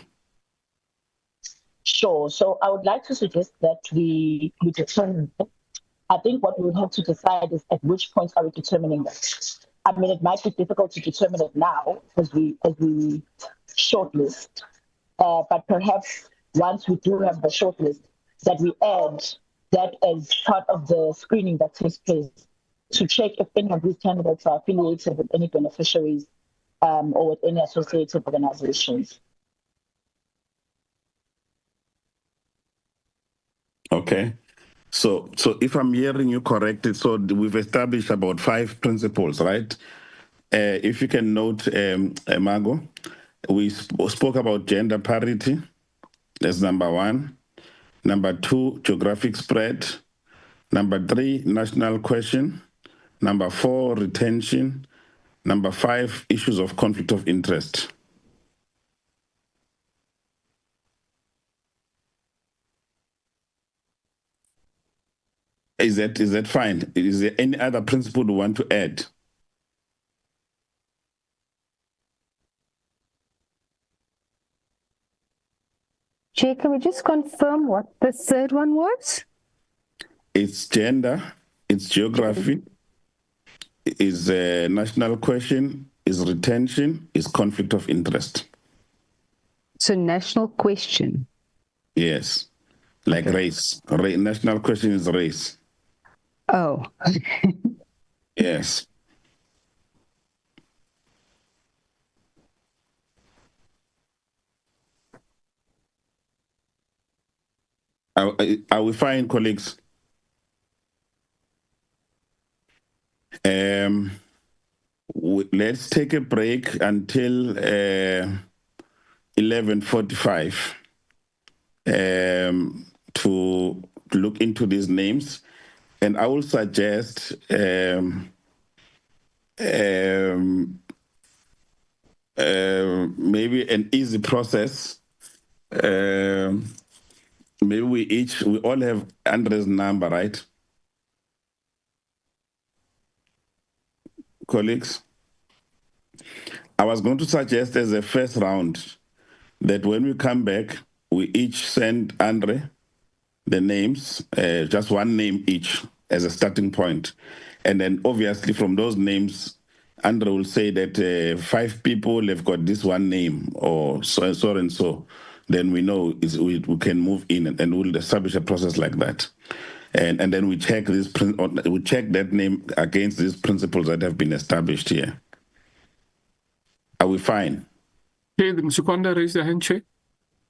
Speaker 15: Sure. So I would like to suggest that we determine. I think what we would have to decide is at which point are we determining that. I mean, it might be difficult to determine it now as we shortlist, but perhaps once we do have the shortlist, that we add that as part of the screening that takes place to check if any of these candidates are affiliated with any beneficiaries or with any associated organizations.
Speaker 4: Okay. So if I'm hearing you correctly, so we've established about 5 principles, right? If you can note, Margot, we spoke about gender parity. That's number 1. Number 2, geographic spread. Number 3, national question. Number 4, retention. Number 5, issues of conflict of interest. Is that fine? Is there any other principle you want to add?
Speaker 17: Chair, can we just confirm what the third one was?
Speaker 4: It's gender, it's geography, is a national question, is retention, is conflict of interest.
Speaker 17: So national question.
Speaker 4: Yes, like race. National question is race.
Speaker 17: Oh.
Speaker 4: Yes. Are we fine, colleagues? Let's take a break until 11:45 to look into these names. And I will suggest maybe an easy process. Maybe we all have Andre's number, right? Colleagues? I was going to suggest as a first round that when we come back, we each send Andre the names, just one name each as a starting point. And then obviously from those names, Andre will say that 5 people have got this one name or so and so. Then we know we can move in and we'll establish a process like that. And then we check that name against these principles that have been established here. Are we fine?
Speaker 6: Okay, the Msukonda raised their hand, Chair.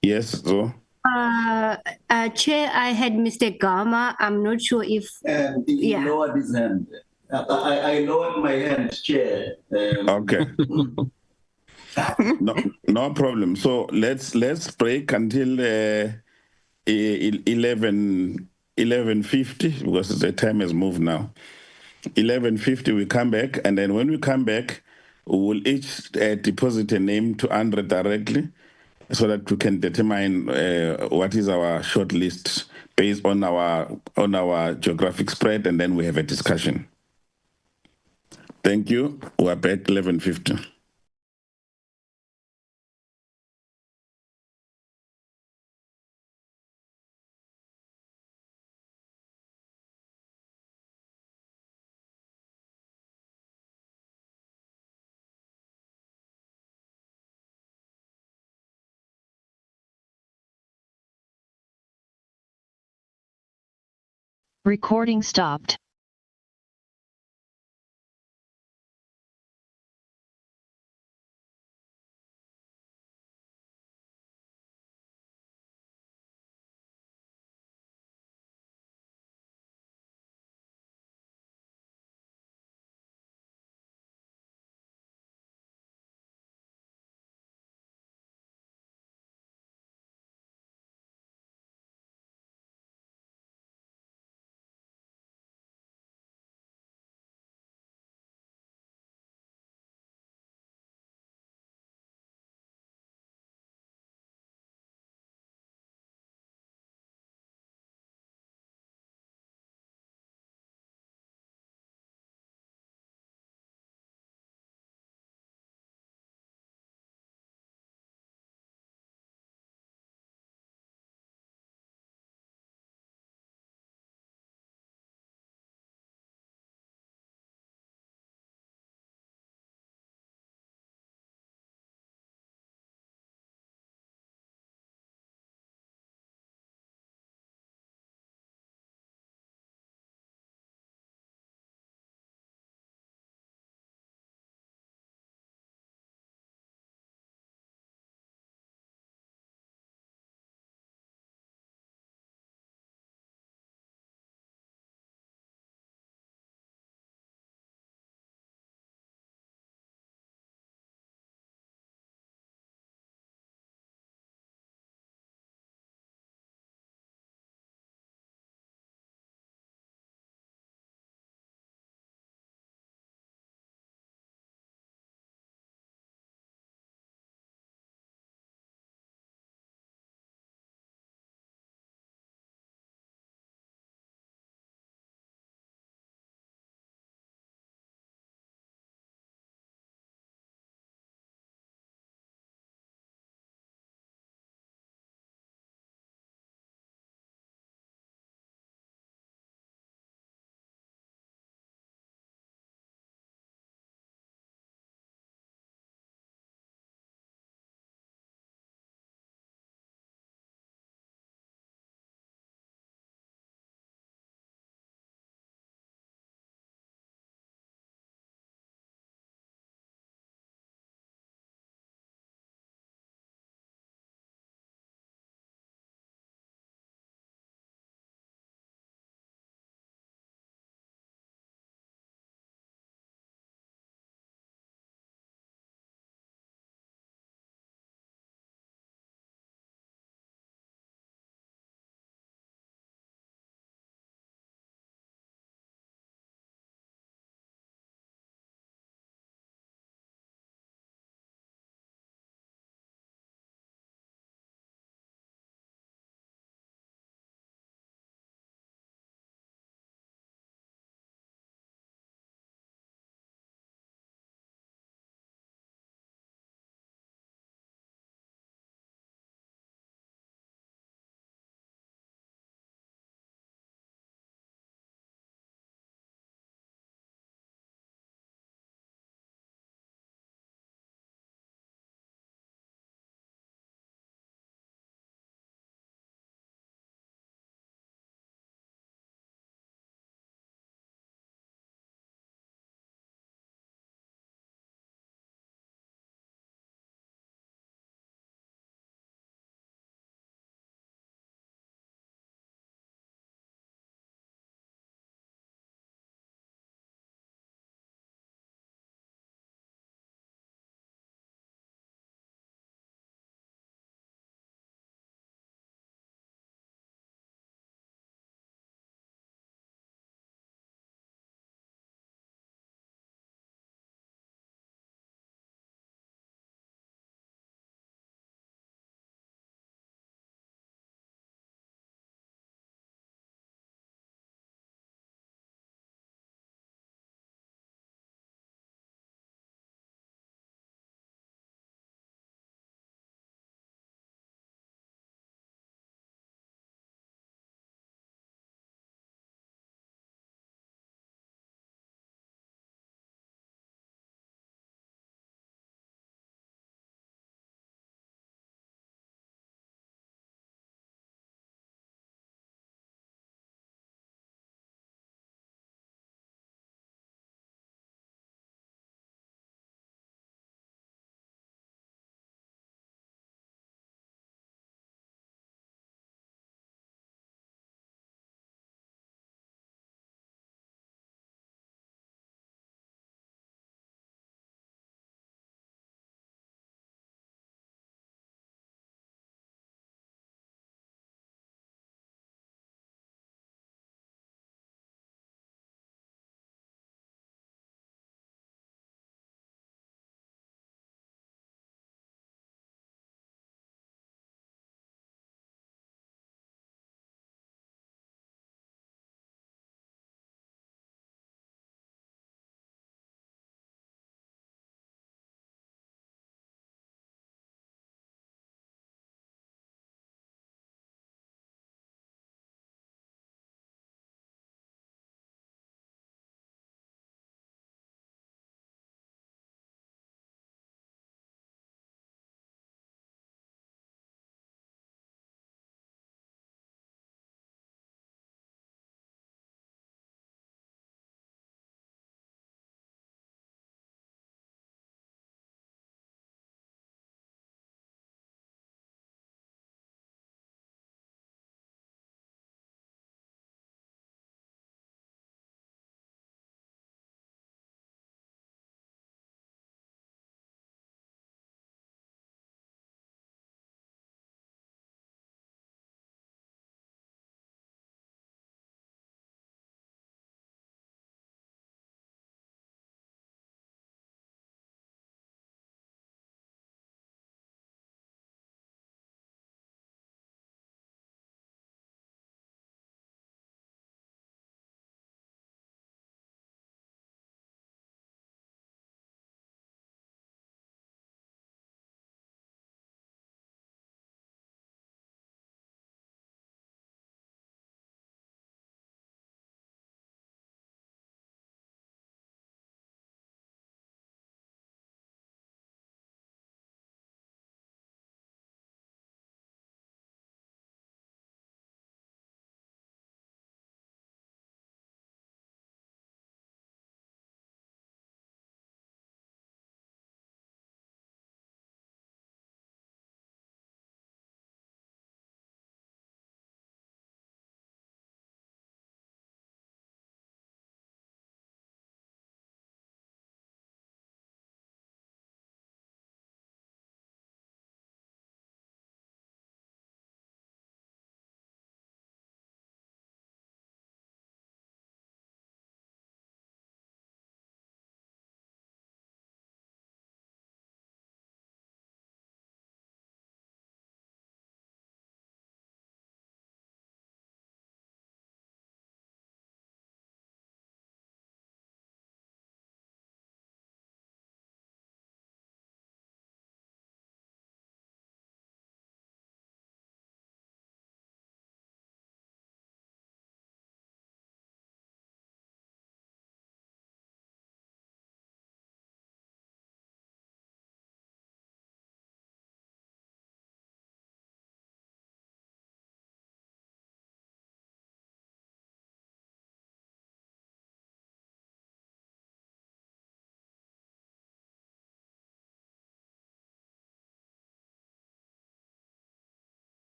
Speaker 4: Yes, so.
Speaker 16: Chair, I had Mr. Gama. I'm not sure if.
Speaker 14: He lowered his hand. I lowered my hand, Chair.
Speaker 4: Okay. No problem. So let's break until 11:50 because the time has moved now. 11:50 we come back, and then when we come back, we will each deposit a name to Andre directly, so that we can determine what is our short list based on our geographic spread, and then we have a discussion. Thank you. We're back 11:50.
Speaker 5: Recording stopped.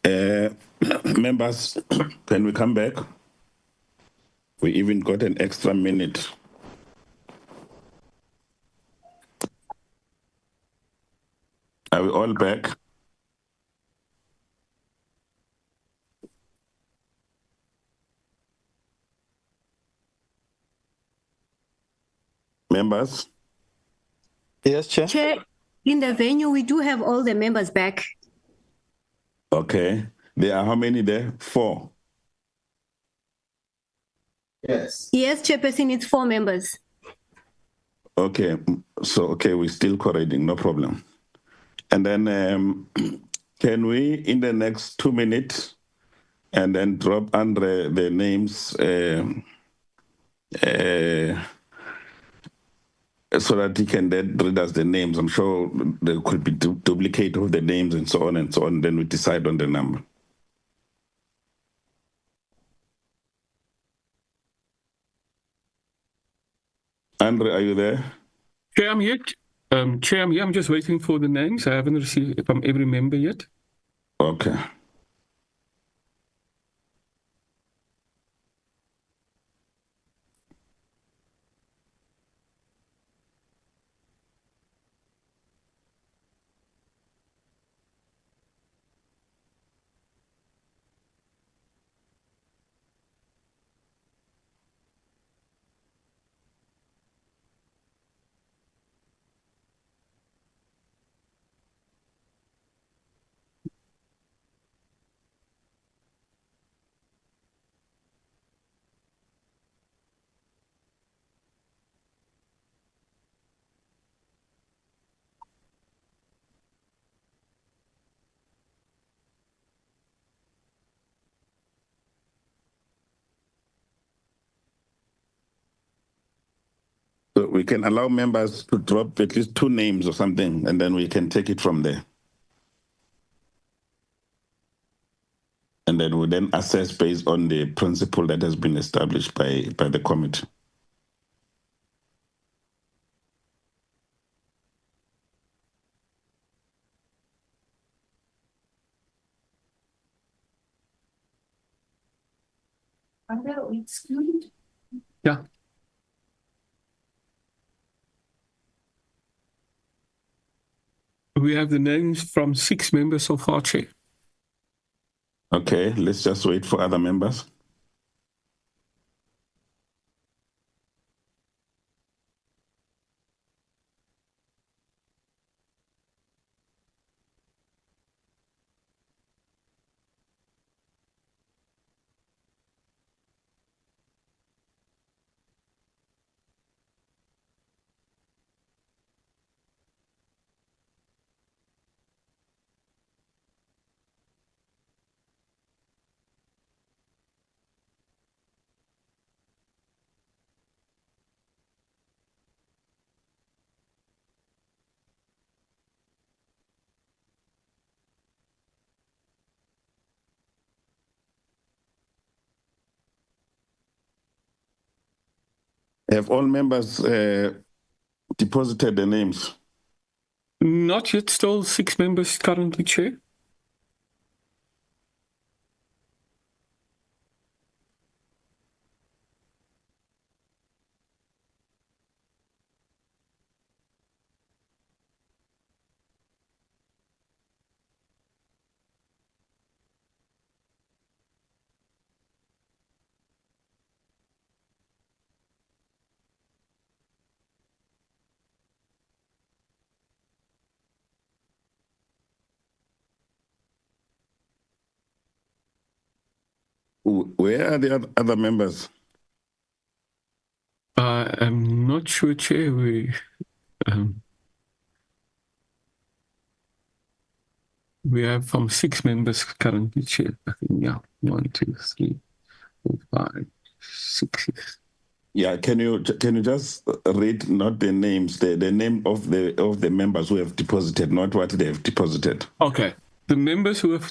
Speaker 4: Members, can we come back? We even got an extra minute. Are we all back? Members?
Speaker 12: Yes, Chair.
Speaker 16: Chair, in the venue, we do have all the members back.
Speaker 4: Okay. There are how many there? 4.
Speaker 14: Yes.
Speaker 16: Yes, Chairperson, it's 4 members.
Speaker 4: Okay. So, okay, we're still correcting, no problem. And then can we, in the next 2 minutes, and then drop under the names so that he can then read us the names. I'm sure there could be duplicate of the names and so on and so on. Then we decide on the number. Andre, are you there?
Speaker 6: Chair, I'm here. Chair, I'm here. I'm just waiting for the names. I haven't received it from every member yet.
Speaker 4: Okay. So we can allow members to drop at least 2 names or something, and then we can take it from there. And then we then assess based on the principle that has been established by the committee.
Speaker 16: Are they excluded?
Speaker 6: Yeah. We have the names from 6 members so far, Chair.
Speaker 4: Okay, let's just wait for other members. Have all members deposited the names?
Speaker 6: Not yet, still 6 members currently, Chair.
Speaker 4: Where are the other members?
Speaker 6: I'm not sure, Chair. We have from 6 members currently, Chair. I think, yeah, 1, 2, 3, 4, 5, 6.
Speaker 4: Yeah, can you just read not the names, the name of the members who have deposited, not what they have deposited?
Speaker 6: Okay. The members who have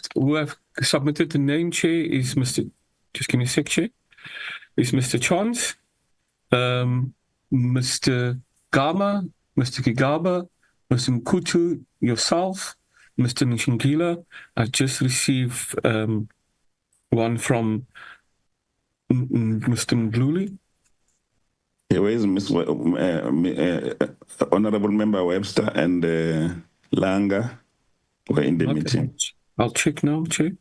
Speaker 6: submitted the name, Chair, is Mr. Just give me a sec, Chair. Is Mr. Chance, Mr. Gama, Mr. Kigaba, Mr. Mkutu, yourself, Mr. Nshingila. I just received one from Mr. Mdluli.
Speaker 4: Where is Honorable Member Webster and Langa? We're in the meeting.
Speaker 6: I'll check now, Chair.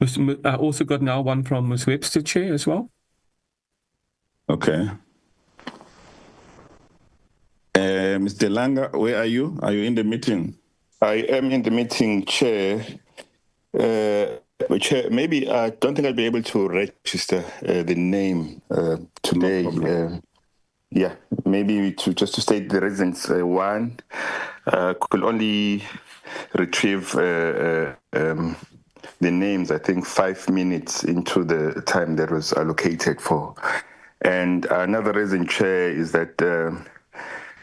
Speaker 6: I also got now one from Ms. Webster, Chair, as well.
Speaker 4: Okay. Mr. Langa, where are you? Are you in the meeting?
Speaker 10: I am in the meeting, Chair. Chair, maybe I don't think I'll be able to register the name today.
Speaker 4: No
Speaker 10: yeah, maybe just to state the reasons. One, could only retrieve the names, I think, 5 minutes into the time that was allocated for. And another reason, Chair, is that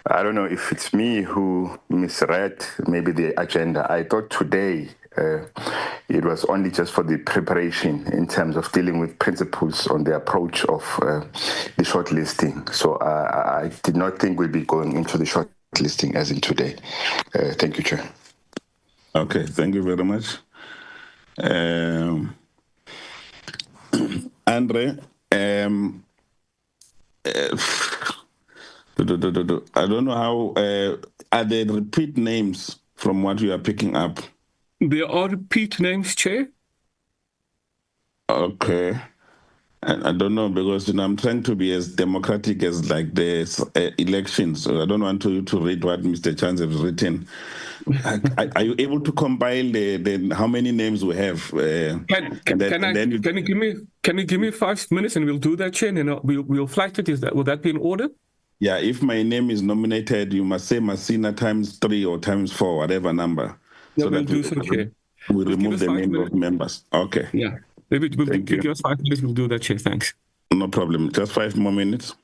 Speaker 10: I don't know if it's me who misread maybe the agenda. I thought today it was only just for the preparation in terms of dealing with principles on the approach of the shortlisting. So I did not think we'd be going into the shortlisting as in today. Thank you, Chair.
Speaker 4: Okay, thank you very much. Andre, I don't know how, are there repeat names from what you are picking up?
Speaker 6: There are repeat names, Chair.
Speaker 4: Okay. I don't know, because I'm trying to be as democratic as like the elections. So I don't want to read what Mr. Chance has written. Are you able to compile the how many names we have?
Speaker 6: Can you give me 5 minutes and we'll do that, Chair, and we'll flag it. Will that be in order?
Speaker 4: Yeah, if my name is nominated, you must say Masina times 3 or times 4, whatever number.
Speaker 6: Yeah, so we'll do so, Chair.
Speaker 4: We remove the name of members. Okay.
Speaker 6: Yeah. Maybe we'll give us 5 minutes, we'll do that, Chair. Thanks.
Speaker 4: No problem. Just 5 more minutes.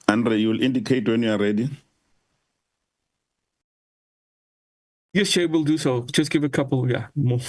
Speaker 4: Andre, you'll indicate when you are ready.
Speaker 6: Yes, Chair, will do so. Just give a couple, more.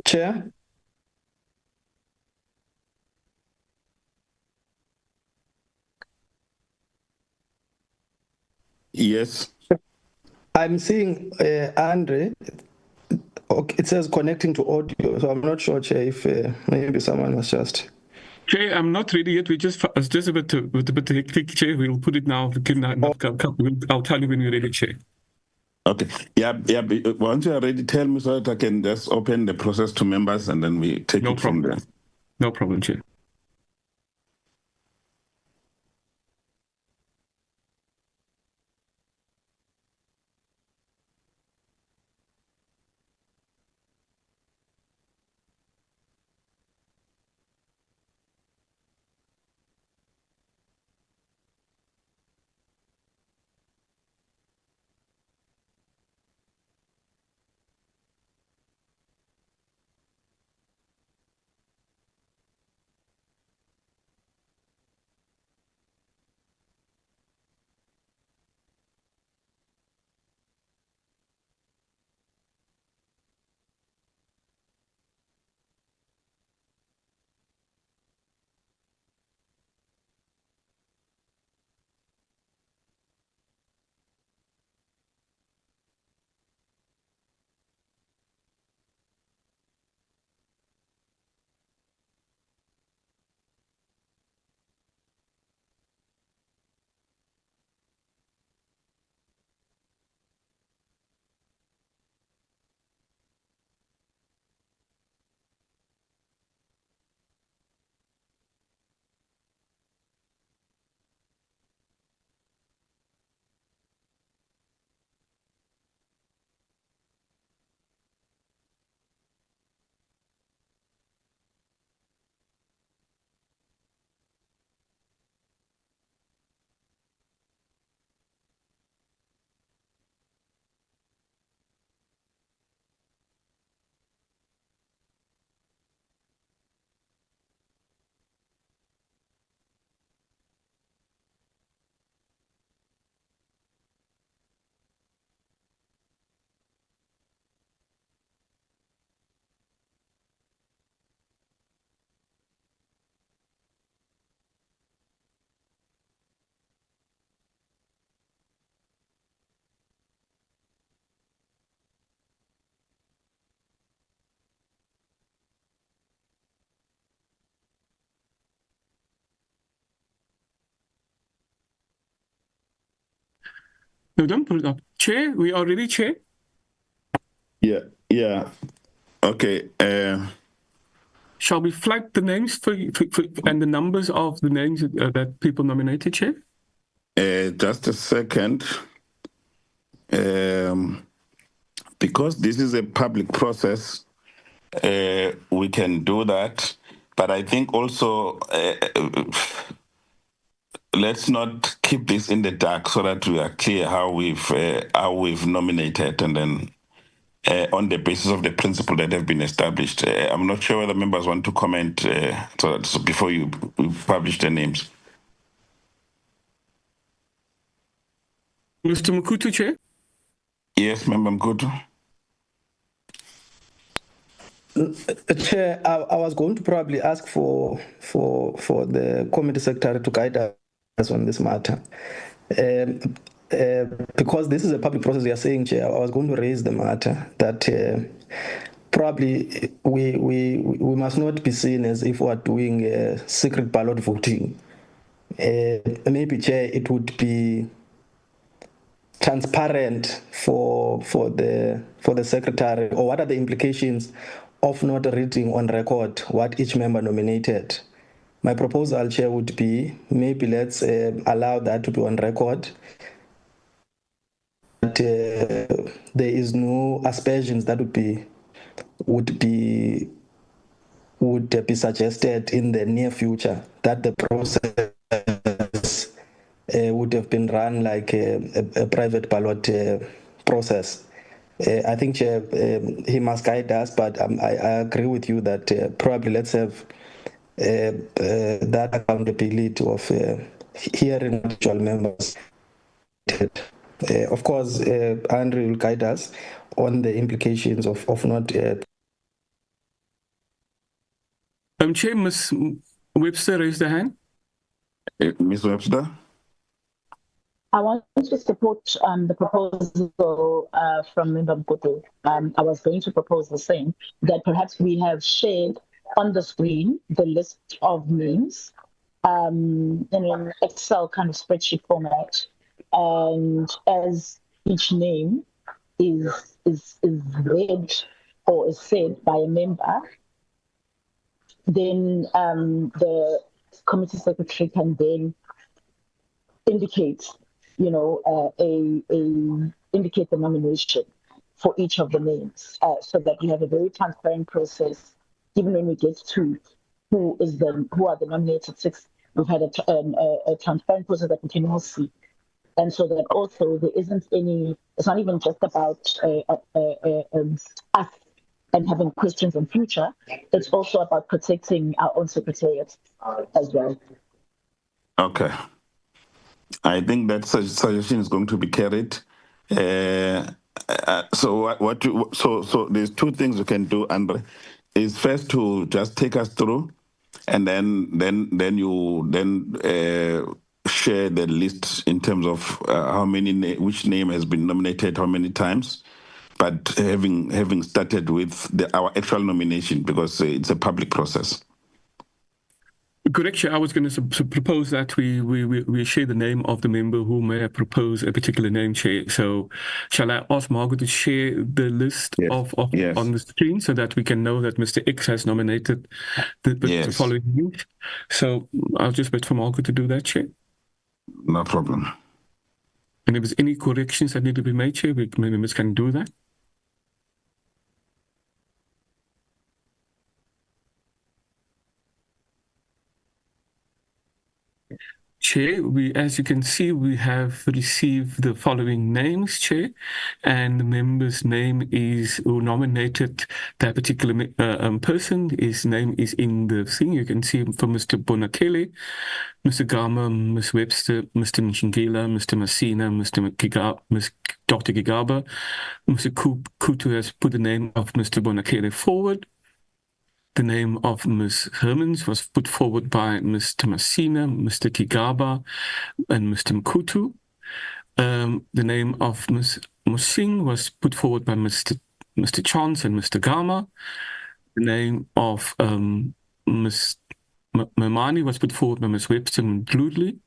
Speaker 12: Chair?
Speaker 4: Yes.
Speaker 12: I'm seeing Andre. Okay, it says connecting to audio, so I'm not sure, Chair, if maybe someone was just.
Speaker 6: Chair, I'm not ready yet. It's just a bit hectic, Chair. We'll put it now. I'll tell you when we're ready, Chair.
Speaker 4: Okay. Yeah. Once you are ready, tell me so that I can just open the process to members and then we take it from there.
Speaker 6: No problem, Chair. No, don't put it up. Chair, we are ready, Chair?
Speaker 4: Yeah. Okay.
Speaker 6: Shall we flag the names and the numbers of the names that people nominated, Chair?
Speaker 4: Just a second. Because this is a public process, we can do that. But I think also let's not keep this in the dark so that we are clear how we've nominated, and then on the basis of the principle that have been established. I'm not sure whether members want to comment so before you publish the names.
Speaker 6: Mr. Mkutu, Chair?
Speaker 4: Yes, Member Mkutu.
Speaker 12: Chair, I was going to probably ask for the committee secretary to guide us on this matter. Because this is a public process, we are saying, Chair, I was going to raise the matter that probably we must not be seen as if we are doing secret ballot voting. Maybe, Chair, it would be transparent for the secretary, or what are the implications of not reading on record what each member nominated. My proposal, Chair, would be maybe let's allow that to be on record. That there is no aspersions that would be suggested in the near future, that the process would have been run like a private ballot process. I think, Chair, he must guide us, but I agree with you that probably let's have that accountability of hearing individual members. Of course, Andrew will guide us on the implications of not.
Speaker 6: Chair, Ms. Webster raised her hand.
Speaker 4: Ms. Webster?
Speaker 15: I want to support the proposal from Member Mkutu. I was going to propose the same, that perhaps we have shared on the screen the list of names in an Excel kind of spreadsheet format. And as each name is read or is said by a member, then the committee secretary can then indicate, indicate the nomination for each of the names, so that we have a very transparent process. Even when we get to who are the nominated six, we've had a transparent process that we can all see, and so that also there isn't any. It's not even just about us and having questions in future. It's also about protecting our own secretariat as well.
Speaker 4: Okay. I think that suggestion is going to be carried. So there's two things you can do, Andre. Is first to just take us through, and then you share the list in terms of which name has been nominated how many times, but having started with our actual nomination, because it's a public process.
Speaker 6: Correct, Chair. I was going to propose that we share the name of the member who may have proposed a particular name, Chair. So shall I ask Margaret to share the list on the screen so that we can know that Mr. X has nominated the following names? So I'll just wait for Margaret to do that, Chair.
Speaker 4: No problem.
Speaker 6: And if there's any corrections that need to be made, Chair, members can do that. Chair, as you can see, we have received the following names, Chair, and the member's name who nominated that particular person. His name is in the thing. You can see from Mr. Bonakele, Mr. Gama, Ms. Webster, Mr. Mchingela, Mr. Masina, Ms. Dr. Gigaba. Mr. Kutu has put the name of Mr. Bonakele forward. The name of Ms. Hermans was put forward by Mr. Masina, Mr. Kigaba, and Mr. Mkutu. The name of Ms. Musing was put forward by Mr. Chance and Mr. Gama. The name of Ms. Mamani was put forward by Ms. Webster and Bludley.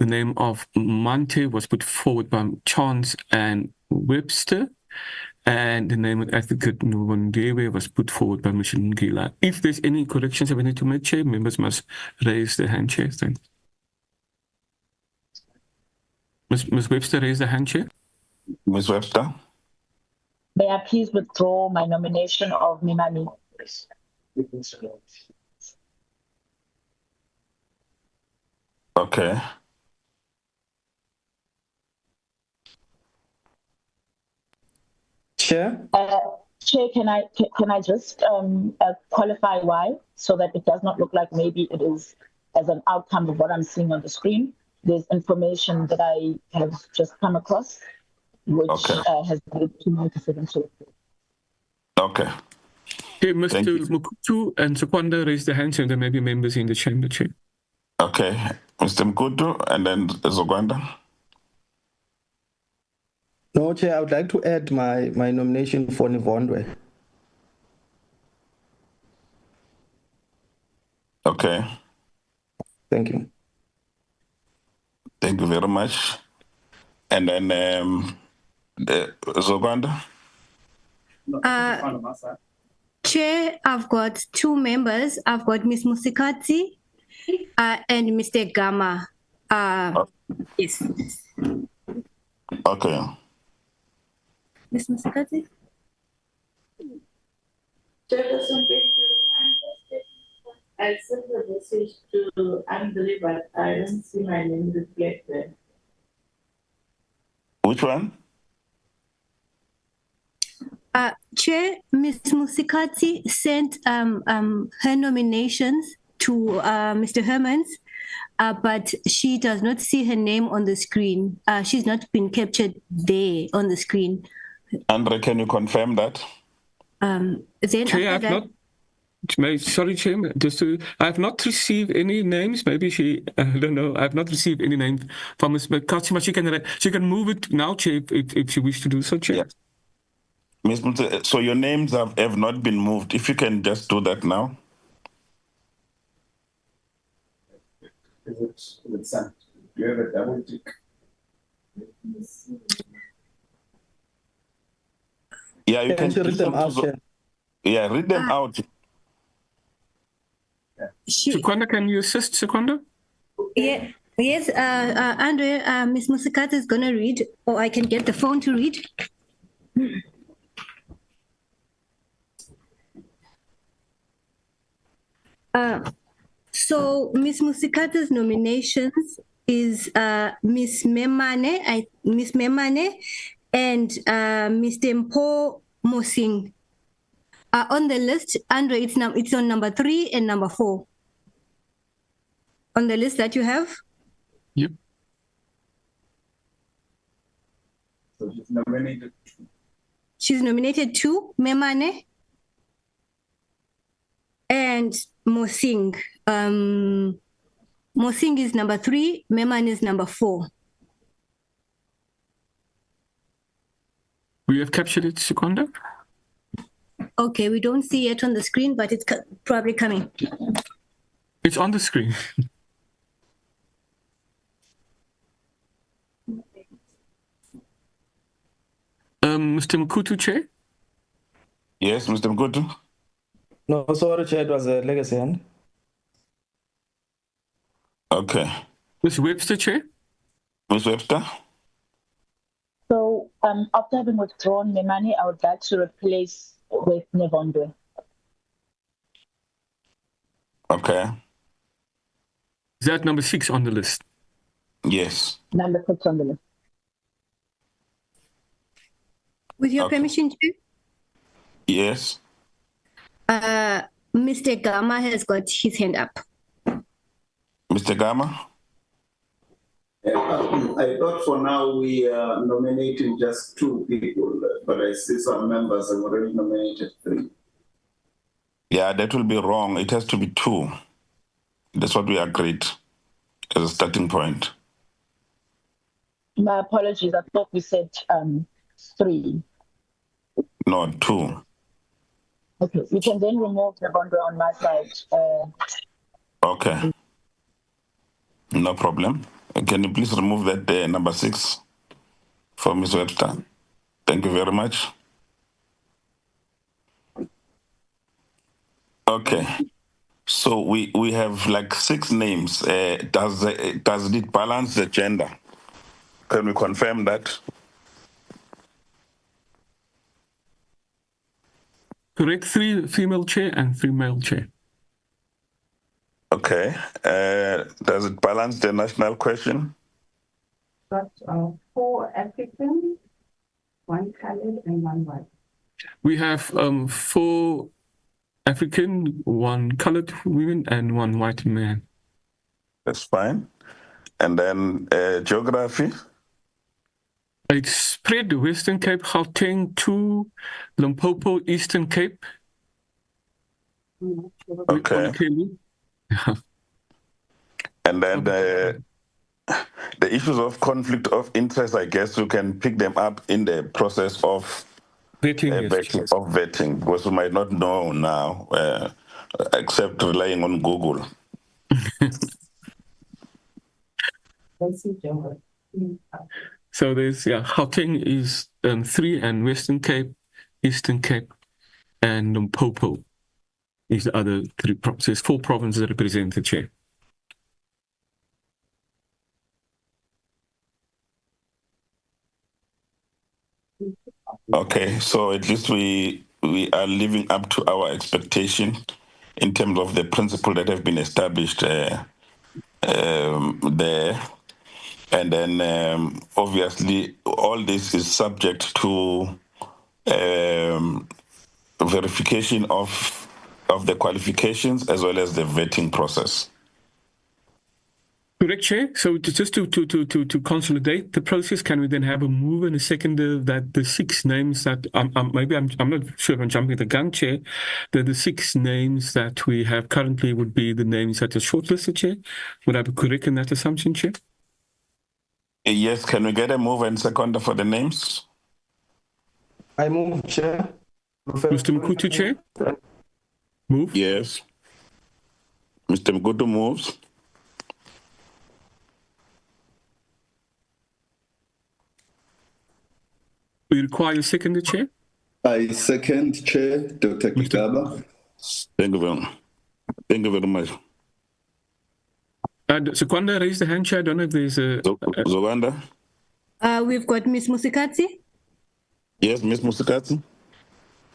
Speaker 6: the name of Monte was put forward by Chance and Webster, and the name of Advocate Nwondewe was put forward by Mr. Ngila. If there's any corrections that we need to make, Chair, members must raise their hand, Chair. Thanks. Ms. Webster, raise the hand, Chair.
Speaker 10: Ms. Webster?
Speaker 15: May I please withdraw my nomination of Mimani?
Speaker 4: Okay.
Speaker 12: Chair?
Speaker 15: Chair, can I just qualify why, so that it does not look like maybe it is as an outcome of what I'm seeing on the screen. There's information that I have just come across, which has led to my decision to.
Speaker 4: Okay.
Speaker 6: Okay, Mr. Mukutu and Sekwanda raise their hands, and there may be members in the chamber, Chair.
Speaker 4: Okay, Mr. Mkutu and then Zogwanda.
Speaker 12: No, Chair, I would like to add my nomination for Nivondwe.
Speaker 4: Okay.
Speaker 12: Thank you.
Speaker 4: Thank you very much. And then Zogwanda.
Speaker 16: Chair, I've got two members. I've got Ms. Musikati and Mr. Gama. Yes.
Speaker 4: Okay.
Speaker 16: Ms. Musikati?
Speaker 13: Chairperson, thank you. I sent the message to Andre, but I don't see my name reflected.
Speaker 4: Which one?
Speaker 16: Chair, Ms. Musikati sent her nominations to Mr. Hermans, but she does not see her name on the screen. She's not been captured there on the screen.
Speaker 4: Andre, can you confirm that?
Speaker 16: Then
Speaker 6: Chair, sorry, Chair, I have not received any names. Maybe she, I don't know. I have not received any names from Ms. Musikati, but she can move it now, Chair, if she wishes to do so, Chair.
Speaker 4: Yeah. Ms. Mute, so your names have not been moved. If you can just do that now.
Speaker 14: Is it sent? Do you have a double tick?
Speaker 4: Yeah, you can
Speaker 12: read them out.
Speaker 4: Yeah, read them out.
Speaker 6: Sekwanda, can you assist, Sekwanda?
Speaker 16: Yeah. Yes, Andre, Ms. Musikati is going to read, or I can get the phone to read. So Ms. Musikata's nominations is Ms. Memane, and Mr. Mpo Mosing. On the list, Andre, it's on number 3 and number 4. On the list that you have?
Speaker 6: Yep.
Speaker 14: So she's nominated.
Speaker 16: She's nominated 2, Memane and Mosing. Mosing is number 3, Memane is number 4.
Speaker 6: We have captured it, Sekwanda.
Speaker 16: Okay, we don't see it on the screen, but it's probably coming.
Speaker 6: It's on the screen. Mr. Mkutu, Chair?
Speaker 4: Yes, Mr. Mkutu?
Speaker 12: No, sorry, Chair, it was a legacy hand.
Speaker 4: Okay.
Speaker 6: Ms. Webster, Chair?
Speaker 4: Ms. Webster?
Speaker 15: So after having withdrawn Memani, I would like to replace with Nevondwe.
Speaker 4: Okay.
Speaker 6: Is that number 6 on the list?
Speaker 4: Yes.
Speaker 15: Number 6 on the list.
Speaker 16: With your permission, Chair?
Speaker 4: Yes.
Speaker 16: Mr. Gama has got his hand up.
Speaker 4: Mr. Gama?
Speaker 14: I thought for now we are nominating just 2 people, but I see some members have already nominated 3.
Speaker 4: Yeah, that will be wrong. It has to be 2. That's what we agreed as a starting point.
Speaker 15: My apologies. I thought we said 3.
Speaker 4: No, 2.
Speaker 15: Okay, we can then remove Nevondwe on my side.
Speaker 4: Okay. No problem. Can you please remove that number 6 for Ms. Webster? Thank you very much. Okay. So we have like 6 names. Does it balance the gender? Can we confirm that?
Speaker 6: Correct, 3 female chair and 3 male chair.
Speaker 4: Okay. Does it balance the national question?
Speaker 18: Got 4 African, 1 colored, and 1 white.
Speaker 6: We have 4 African, 1 colored women, and 1 white man.
Speaker 4: That's fine. And then geography?
Speaker 6: It's spread Western Cape, Gauteng, 2 Limpopo, Eastern Cape.
Speaker 4: Okay. And then the issues of conflict of interest, I guess you can pick them up in the process of vetting, because we might not know now, except relying on Google.
Speaker 6: So there's, Gauteng is 3, and Western Cape, Eastern Cape, and Limpopo is the other 3 provinces. There's 4 provinces represented, Chair.
Speaker 4: Okay, so at least we are living up to our expectation in terms of the principle that have been established there. And then obviously all this is subject to verification of the qualifications as well as the vetting process.
Speaker 6: Correct, Chair. So just to consolidate the process, can we then have a move and a seconder that the 6 names that I'm not sure if I'm jumping the gun, Chair, that the 6 names that we have currently would be the names that are shortlisted, Chair? Would I be correct in that assumption, Chair?
Speaker 4: Yes. Can we get a move and seconder for the names?
Speaker 12: I move, Chair.
Speaker 6: Mr. Mkutu, Chair? Move.
Speaker 4: Yes. Mr. Mkutu moves.
Speaker 6: We require a seconder, Chair?
Speaker 3: I second, Chair, Dr. Kigaba.
Speaker 4: Thank you very much.
Speaker 6: Sekwanda raised the hand, Chair. I don't know if there's a...
Speaker 4: Zoganda?
Speaker 16: We've got Ms. Musikatsi.
Speaker 4: Yes, Ms. Musikatsi.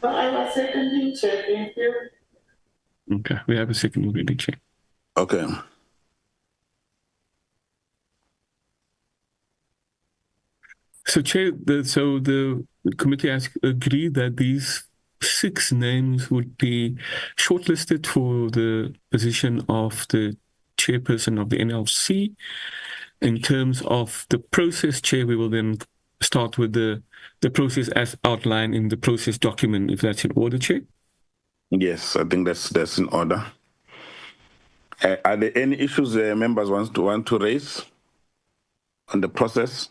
Speaker 13: I was seconding, Chair. Thank you.
Speaker 6: Okay, we have a second already, Chair.
Speaker 4: Okay.
Speaker 6: So, Chair, the committee has agreed that these 6 names would be shortlisted for the position of the chairperson of the NLC. In terms of the process, Chair, we will then start with the process as outlined in the process document, if that's in order, Chair.
Speaker 4: Yes, I think that's in order. Are there any issues members want to raise on the process?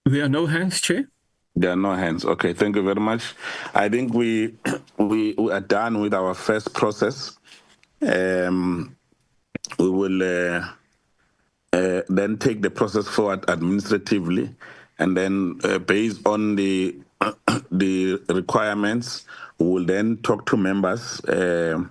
Speaker 6: There are no hands, Chair?
Speaker 4: There are no hands. Okay, thank you very much. I think we are done with our first process. We will then take the process forward administratively, and then based on the requirements, we will then talk to members to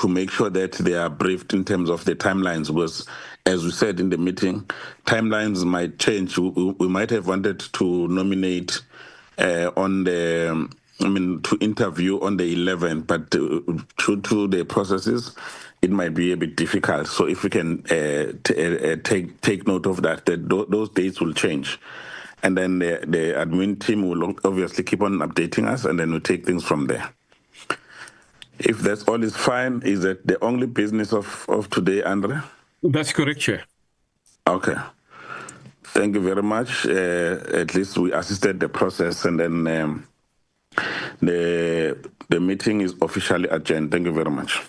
Speaker 4: make sure that they are briefed in terms of the timelines, because as we said in the meeting, timelines might change. We might have wanted to nominate to interview on the 11th, but due to the processes, it might be a bit difficult. So if we can take note of that, those dates will change. And then the admin team will obviously keep on updating us, and then we'll take things from there. If that's all is fine, is that the only business of today, Andre?
Speaker 6: That's correct, Chair.
Speaker 4: Okay. Thank you very much. At least we assisted the process, and then the meeting is officially adjourned. Thank you very much.